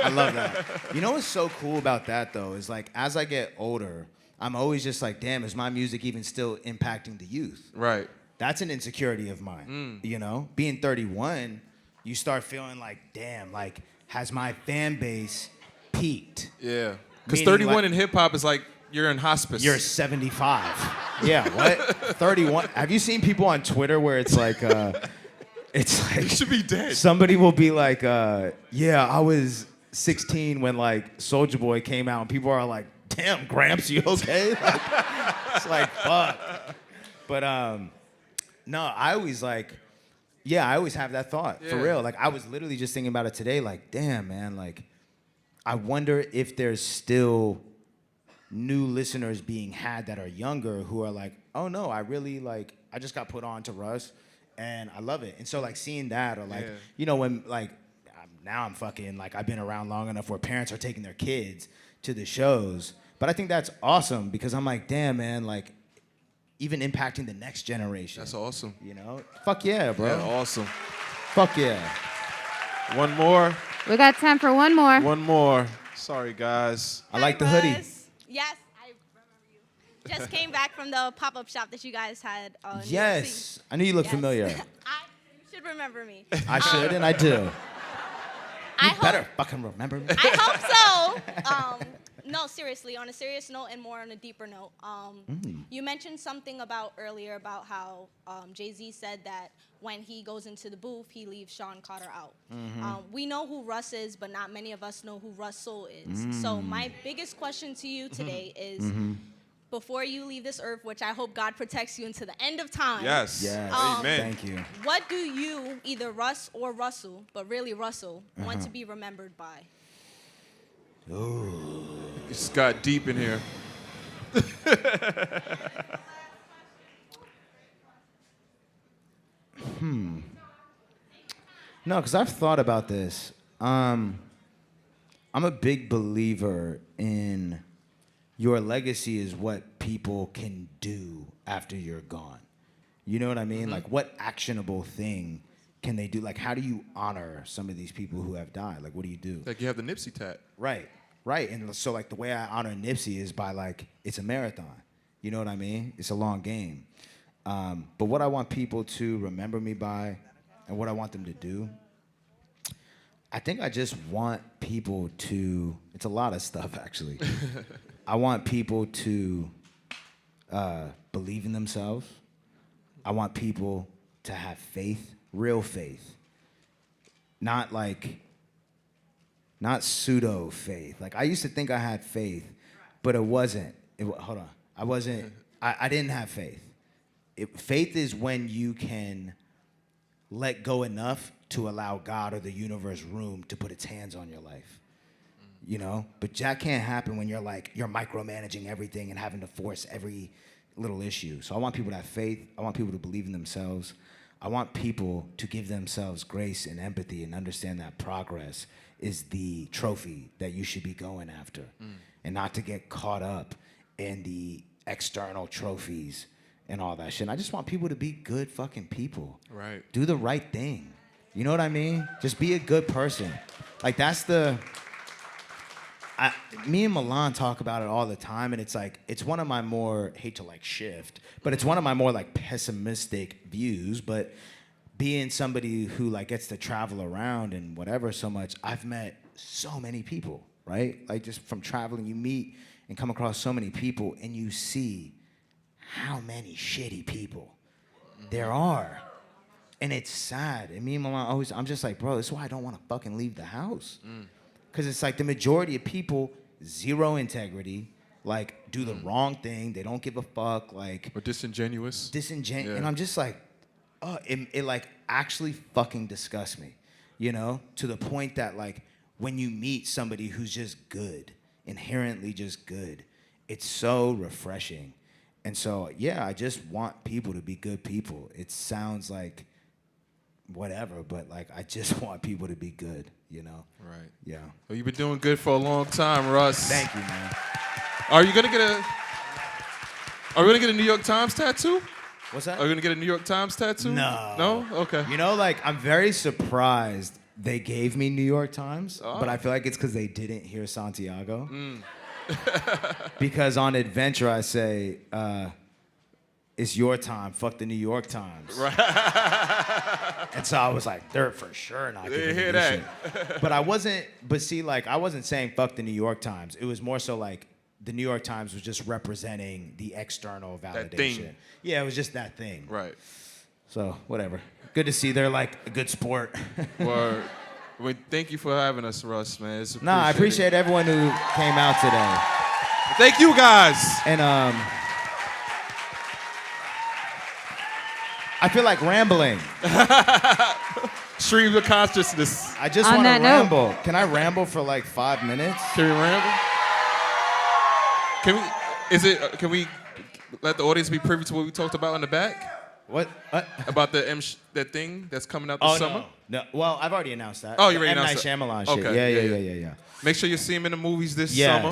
I love that. You know what's so cool about that though is like as I get older, I'm always just like, damn, is my music even still impacting the youth? Right. That's an insecurity of mine. You know, being 31, you start feeling like, damn, like, has my fan base peaked? Yeah. Because Meaning, 31 like, in hip hop is like you're in hospice. You're 75. Yeah, what? 31. Have you seen people on Twitter where it's like, You should be dead. somebody will be like, yeah, I was 16 when like Soulja Boy came out, and people are like, damn, Gramps, you okay? Like, it's like, fuck. But no, I always like, yeah, I always have that thought, for Yeah. real. Like, I was literally just thinking about it today, like, damn, man, like, I wonder if there's still new listeners being had that are younger who are like, oh no, I really like, I just got put on to Russ and I love it. And so like seeing that, or like, Yeah. you know, when like, now I'm fucking like, I've been around long enough where parents are taking their kids to the shows. But I think that's awesome because I'm like, damn, man, like, even impacting the next generation. That's awesome. You know? Fuck yeah, bro. Yeah, awesome. Fuck yeah. One more. We got time for one more. One more. Sorry, guys. I like the hoodie. Yes, I remember you. Just came back from the pop-up shop that you guys had on New York Yes. City. I knew you looked Yes. familiar. You should remember me. I should, and I do. I You better fucking remember me. I hope so. No, seriously, on a serious note and more on a deeper note, you mentioned something about earlier about how Jay-Z said that when he goes into the booth, he leaves Sean Carter out. We know who Russ is, but not many of us know who Russ Soul is. So my biggest question to you today is, before you leave this earth, which I hope God protects you into the end of time. Yes. Yes. Amen. Thank you. What do you, either Russ or Russell, but really Russell, want to be remembered by? Ooh. It just got deep in here. No, because I've thought about this. I'm a big believer in your legacy is what people can do after you're gone. You know what I mean? Like, what actionable thing can they do? Like, how do you honor some of these people who have died? Like, what do you do? Like you have the Nipsey tat. Right, right. And so, like, the way I honor Nipsey is by, like, it's a marathon. You know what I mean? It's a long game. But what I want people to remember me by and what I want them to do, I think I just want people to, it's a lot of stuff, actually. I want people to believe in themselves. I want people to have faith, real faith. Not pseudo faith. Like, I used to think I had faith, but it wasn't. Hold on. I didn't have faith. Faith is when you can let go enough to allow God or the universe room to put its hands on your life. You know? But that can't happen when you're micromanaging everything and having to force every little issue. So I want people to have faith. I want people to believe in themselves. I want people to give themselves grace and empathy and understand that progress is the trophy that you should be going after, and not to get caught up in the external trophies and all that shit. And I just want people to be good fucking people. Right. Do the right thing. You know what I mean? Just be a good person. Like, that's me and Milan talk about it all the time, and it's like, it's one of my more, hate to like shift, but it's one of my more like pessimistic views. But being somebody who like gets to travel around and whatever so much, I've met so many people, right? Like, just from traveling, you meet and come across so many people, and you see how many shitty people there are. And it's sad. And me and Milan I'm just like, bro, this is why I don't want to fucking leave the house. Because it's like the majority of people, zero integrity, like, do the wrong thing. They don't give a fuck, like. Or disingenuous. Yeah. And I'm just like, oh, it like actually fucking disgusts me, you know? To the point that, like, when you meet somebody who's just good, inherently just good, it's so refreshing. And so, yeah, I just want people to be good people. It sounds like whatever, but like, I just want people to be good, you know? Right. Yeah. Well, you've been doing good for a long time, Russ. Thank you, man. Are we gonna get a New York Times tattoo? What's that? Are you gonna get a New York Times tattoo? No. No? Okay. You know, like, I'm very surprised they gave me New York Times, but I feel like it's because they didn't hear Santiago. Because on Adventure, I say, it's your time, fuck the New York Times. Right. And so I was like, they're for sure not They giving me hear this that. shit. But I wasn't, but see, like, I wasn't saying fuck the New York Times. It was more so like the New York Times was just representing the external validation. That thing. Yeah, it was just that thing. Right. So, whatever. Good to see they're like a good sport. Well, thank you for having us, Russ, man. It's Nah, I appreciate everyone who came out today. Thank you guys. And I feel like rambling. Stream of consciousness. I just want to ramble. Can I ramble for like 5 minutes? Can we ramble? Can we let the audience be privy to what we talked about in the back? What? About that thing that's coming out this summer? No. Well, I've already announced that. Oh, you already M. announced Night it. Shyamalan shit. Okay. Yeah. Make sure you see him in the movies this summer.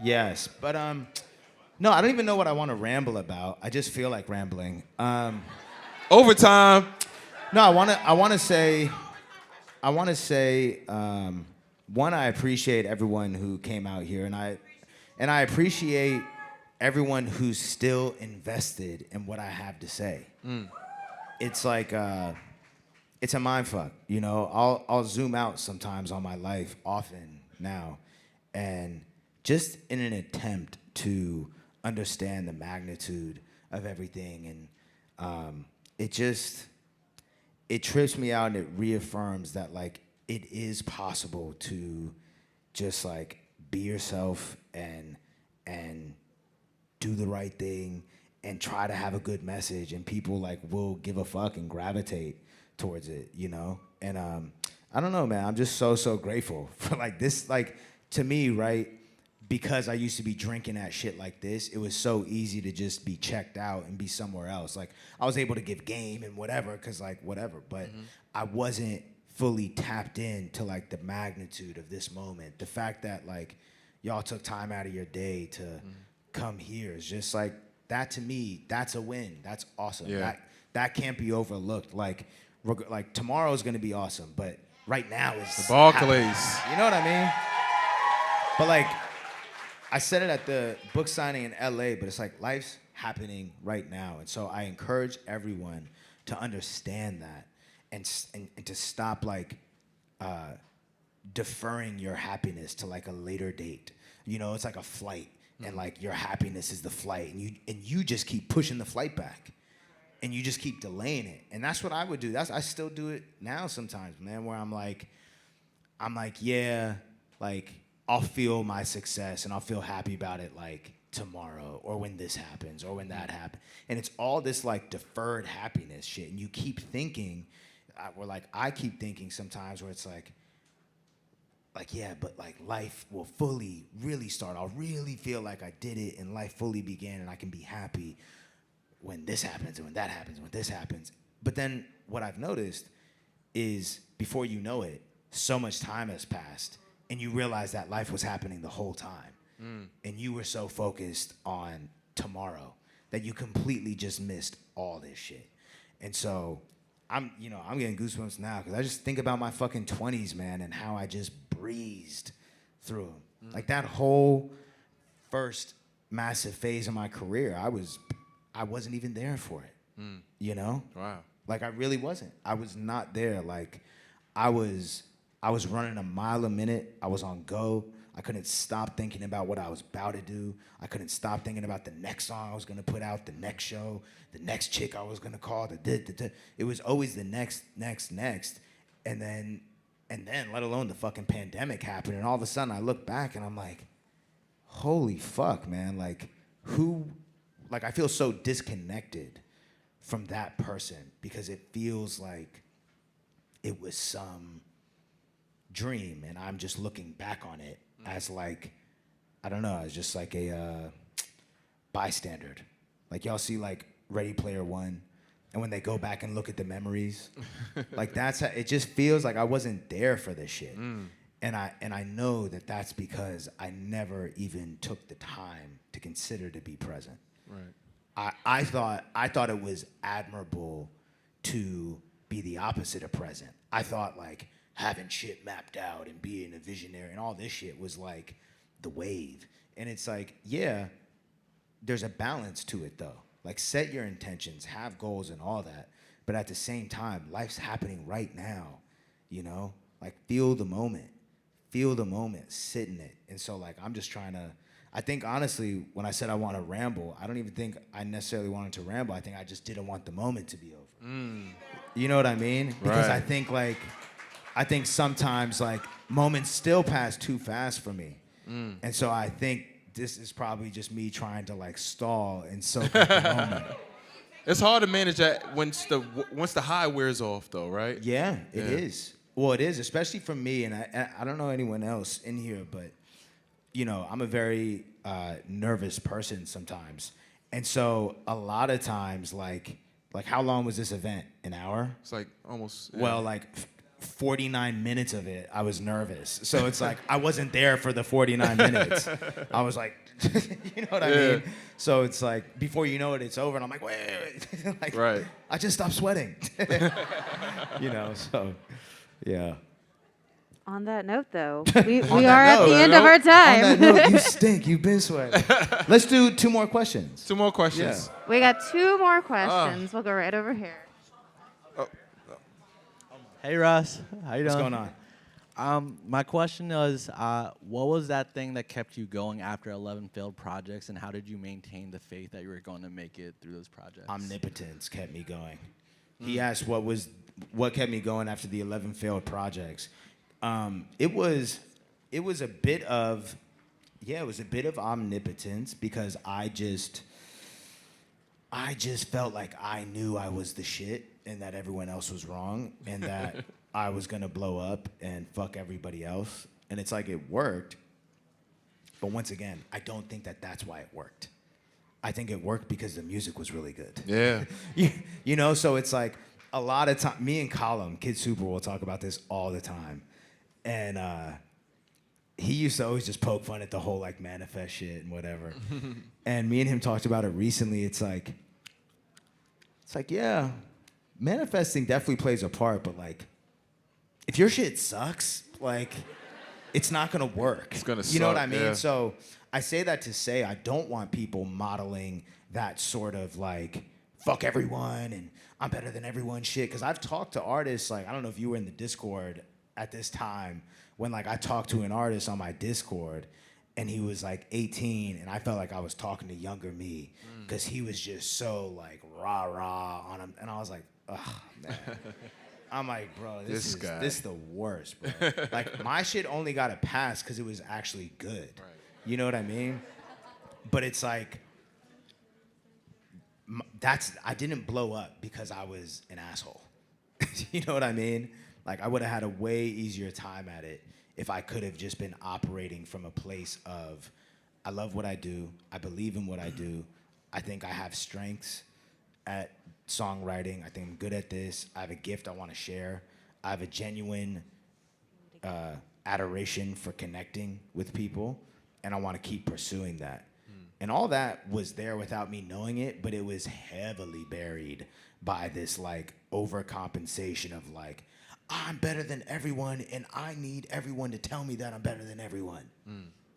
Yes. But no, I don't even know what I want to ramble about. I just feel like rambling. Overtime. No, I want to say, one, I appreciate everyone who came out here, and I appreciate everyone who's still invested in what I have to say. It's like it's a mind fuck, you know. I'll zoom out sometimes on my life, often now, and just in an attempt to understand the magnitude of everything, and it trips me out and it reaffirms that like it is possible to just like be yourself and do the right thing and try to have a good message, and people like will give a fuck and gravitate towards it, you know? And I don't know, man, I'm just so grateful for like this, like to me, right? Because I used to be drinking at shit like this, it was so easy to just be checked out and be somewhere else. Like I was able to give game and whatever, cause like whatever, but I wasn't fully tapped in to like the magnitude of this moment. The fact that like y'all took time out of your day to come here is just like, that to me, that's a win. That's awesome. Yeah. That can't be overlooked. Like tomorrow's gonna be awesome, but right now is The Barclays. You know what I mean? But like, I said it at the book signing in LA, but it's like life's happening right now. And so I encourage everyone to understand that and to stop like deferring your happiness to like a later date. You know, it's like a flight, and like your happiness is the flight, and you just keep pushing the flight back, and you just keep delaying it. And that's what I would do. I still do it now sometimes, man, where I'm like, yeah, like I'll feel my success and I'll feel happy about it like tomorrow or when this happens or when that happens. And it's all this like deferred happiness shit. And you keep thinking, I keep thinking sometimes where it's like, yeah, but like life will fully really start. I'll really feel like I did it and life fully began and I can be happy when this happens and when that happens and when this happens. But then what I've noticed is before you know it, so much time has passed and you realize that life was happening the whole time. And you were so focused on tomorrow that you completely just missed all this shit. And so I'm getting goosebumps now because I just think about my fucking 20s, man, and how I just breezed through them. Like that whole first massive phase of my career, I wasn't even there for it. You know? Wow. Like I really wasn't. I was not there. Like I was running a mile a minute. I was on go. I couldn't stop thinking about what I was about to do. I couldn't stop thinking about the next song I was gonna put out, the next show, the next chick I was gonna call. It was always the next, and then let alone the fucking pandemic happened, and all of a sudden I look back and I'm like, holy fuck, man! Like I feel so disconnected from that person because it feels like it was some dream, and I'm just looking back on it as like, I don't know, as just like a bystander. Like y'all see like Ready Player One, and when they go back and look at the memories, like that's how, it just feels like I wasn't there for this shit. And I know that that's because I never even took the time to consider to be present. Right. I thought it was admirable to be the opposite of present. I thought like having shit mapped out and being a visionary and all this shit was like the wave. And it's like, yeah, there's a balance to it though. Like set your intentions, have goals and all that. But at the same time, life's happening right now, you know? Like, feel the moment, sit in it. And so, like, I'm just trying to, I think, honestly, when I said I want to ramble, I don't even think I necessarily wanted to ramble. I think I just didn't want the moment to be over. You know what I mean? Because Right. I think sometimes, like, moments still pass too fast for me. And so I think this is probably just me trying to, like, stall and soak up the moment. It's hard to manage that once the high wears off, though, right? Yeah, it is. Well, it is, especially for me, and I don't know anyone else in here, but, you know, I'm a very nervous person sometimes. And so a lot of times, like how long was this event? An hour? It's like almost. Well, like 49 minutes of it, I was nervous. So it's like I wasn't there for the 49 minutes. I was like, you know what I mean? So it's like before you know it, it's over, and I'm like, wait. Like, right. I just stopped sweating. You know, so yeah. On that note, though, we are at the end of our On that time. note, you stink. You've been sweating. Let's do 2 more questions. 2 more questions. Yeah. We got 2 more questions. We'll go right over here. Hey Russ, how you doing? What's going on? My question is, what was that thing that kept you going after 11 failed projects, and how did you maintain the faith that you were going to make it through those projects? Omnipotence kept me going. He asked what kept me going after the 11 failed projects. It was a bit of omnipotence because I just felt like I knew I was the shit and that everyone else was wrong and that I was gonna blow up and fuck everybody else. And it's like it worked. But once again, I don't think that that's why it worked. I think it worked because the music was really good. Yeah. You know, so it's like a lot of time, me and Colum, Kid Super, will talk about this all the time. And he used to always just poke fun at the whole like manifest shit and whatever. And me and him talked about it recently. It's like, yeah, manifesting definitely plays a part, but like, if your shit sucks, like, it's not gonna work. It's gonna suck. You know what I mean? Yeah. So I say that to say I don't want people modeling that sort of like, fuck everyone and I'm better than everyone shit. Because I've talked to artists, like, I don't know if you were in the Discord at this time, when like I talked to an artist on my Discord and he was like 18 and I felt like I was talking to younger me because he was just so like rah on him. And I was like, ugh, man. I'm like, bro, this is the worst, bro. Like, my shit only got a pass because it was actually good. Right. You know what I mean? But it's like, I didn't blow up because I was an asshole. You know what I mean? Like, I would have had a way easier time at it if I could have just been operating from a place of, I love what I do, I believe in what I do, I think I have strengths at songwriting, I think I'm good at this, I have a gift I want to share, I have a genuine adoration for connecting with people, and I want to keep pursuing that. And all that was there without me knowing it, but it was heavily buried by this like overcompensation of like, I'm better than everyone and I need everyone to tell me that I'm better than everyone,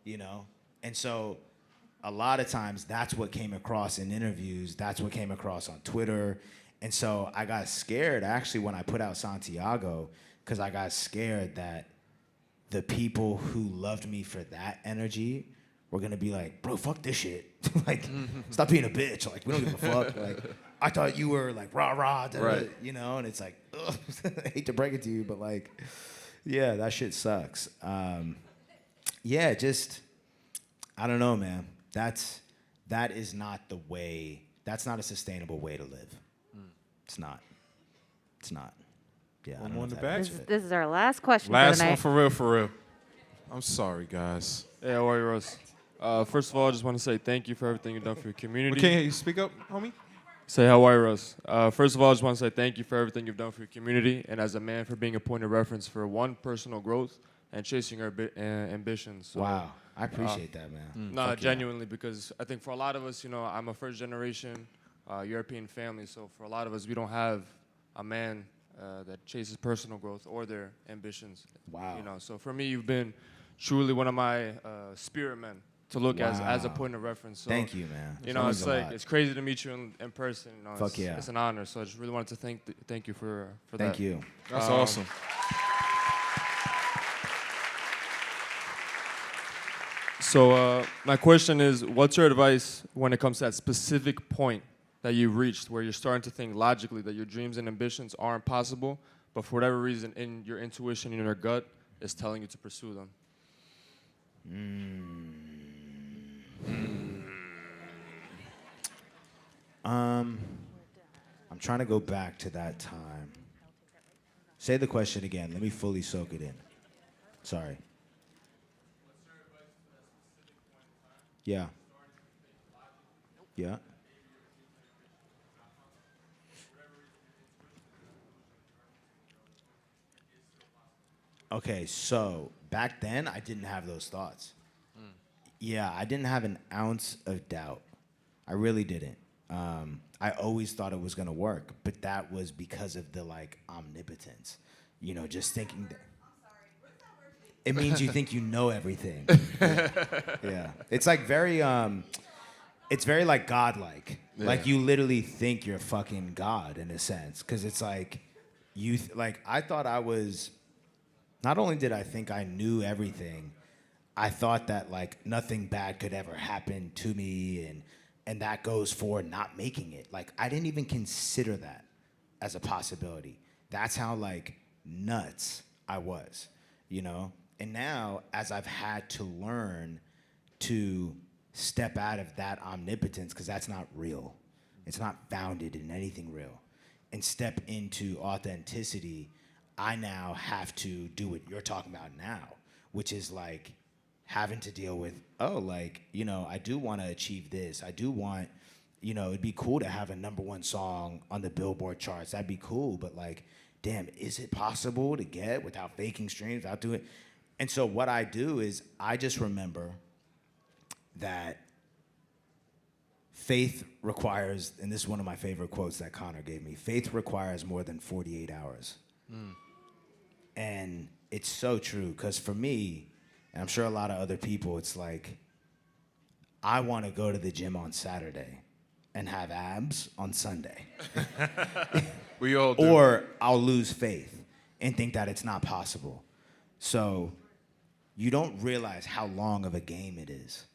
you know? And so a lot of times that's what came across in interviews, that's what came across on Twitter. And so I got scared actually when I put out Santiago, because I got scared that the people who loved me for that energy were gonna be like, bro, fuck this shit. Like, stop being a bitch. Like, we don't give a fuck. Like, I thought you were like rah, right. You know? And it's like, ugh, I hate to break it to you, but like, yeah, that shit sucks. Yeah, just, I don't know, man. That is not the way, that's not a sustainable way to live. It's not. It's not. Yeah, One more in the back. This is our last question Last for the one night. for real. I'm sorry, guys. Hey, how are you, Russ? First of all, I just want to say thank you for everything you've done for your community. Okay, you speak up, homie. Say how are you, Russ? First of all, I just want to say thank you for everything you've done for your community, and as a man for being a point of reference for one, personal growth, and chasing our ambitions. So, wow, I appreciate that, man. No, genuinely, because I think for a lot of us, you know, I'm a first generation European family, so for a lot of us, we don't have a man that chases personal growth or their ambitions. Wow. You know, so for me, you've been truly one of my spirit men to look as a Wow. point of reference. So, Thank you, man. You That know, means it's a like lot. it's crazy to meet you in person. You know, Fuck it's, yeah. it's an honor. So I just really wanted to thank you for that. Thank you. That's awesome. So my question is, what's your advice when it comes to that specific point that you reached where you're starting to think logically that your dreams and ambitions aren't possible, but for whatever reason in your intuition, in your gut, is telling you to pursue them? I'm trying to go back to that time. Say the question again. Let me fully soak it in. Sorry. Yeah. Yeah. Okay, so back then I didn't have those thoughts. Yeah, I didn't have an ounce of doubt. I really didn't. I always thought it was gonna work, but that was because of the like omnipotence. You know, just thinking that. It means you think you know everything. Yeah. It's like very it's very like godlike. Yeah. Like you literally think you're fucking God in a sense, because it's like like I thought I was. Not only did I think I knew everything, I thought that like nothing bad could ever happen to me, and that goes for not making it. Like I didn't even consider that as a possibility. That's how like nuts I was, you know? And now as I've had to learn to step out of that omnipotence, because that's not real. It's not founded in anything real. And step into authenticity, I now have to do what you're talking about now, which is like having to deal with, oh, like, you know, I do want to achieve this. I do want, you know, it'd be cool to have a #1 song on the Billboard charts. That'd be cool, but like, damn, is it possible to get without faking streams, without doing? And so what I do is I just remember that faith requires, and this is one of my favorite quotes that Connor gave me, faith requires more than 48 hours. And it's so true, because for me, and I'm sure a lot of other people, it's like, I want to go to the gym on Saturday and have abs on Sunday. We all do. Or I'll lose faith and think that it's not possible. So you don't realize how long of a game it is.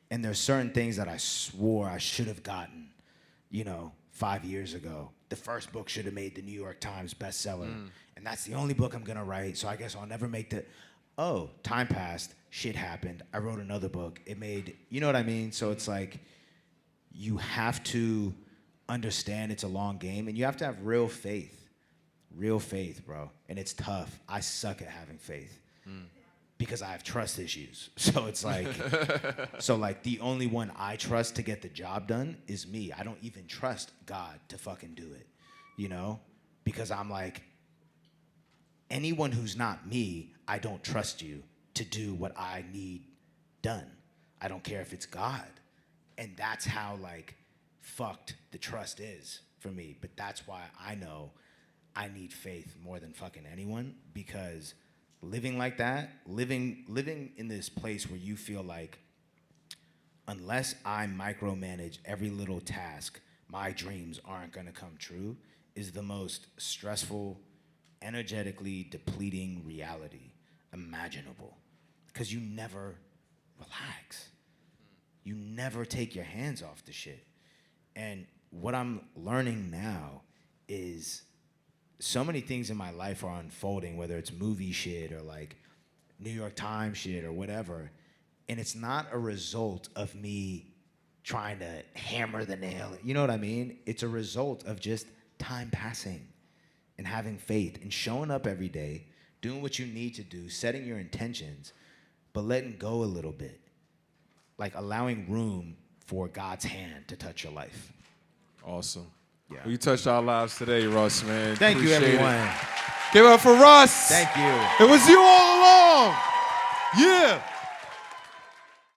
And there's certain things that I swore I should have gotten, you know, 5 years ago. The first book should have made the New York Times bestseller. And that's the only book I'm gonna write, so I guess I'll never make the, oh, time passed, shit happened, I wrote another book, it made, you know what I mean? So it's like, you have to understand it's a long game, and you have to have real faith, bro. And it's tough. I suck at having faith because I have trust issues. So it's like, so like the only one I trust to get the job done is me. I don't even trust God to fucking do it, you know? Because I'm like, anyone who's not me, I don't trust you to do what I need done. I don't care if it's God. And that's how like fucked the trust is for me. But that's why I know I need faith more than fucking anyone, because living like that, living in this place where you feel like unless I micromanage every little task, my dreams aren't gonna come true, is the most stressful, energetically depleting reality imaginable. Because you never relax. You never take your hands off the shit. And what I'm learning now is so many things in my life are unfolding, whether it's movie shit or like New York Times shit or whatever. And it's not a result of me trying to hammer the nail. You know what I mean? It's a result of just time passing and having faith and showing up every day, doing what you need to do, setting your intentions, but letting go a little bit. Like allowing room for God's hand to touch your life. Awesome. Yeah. Well, you touched our lives today, Russ, man. Thank you, Appreciate everyone. it. Give it up for Russ. Thank you. It was you all along. Yeah.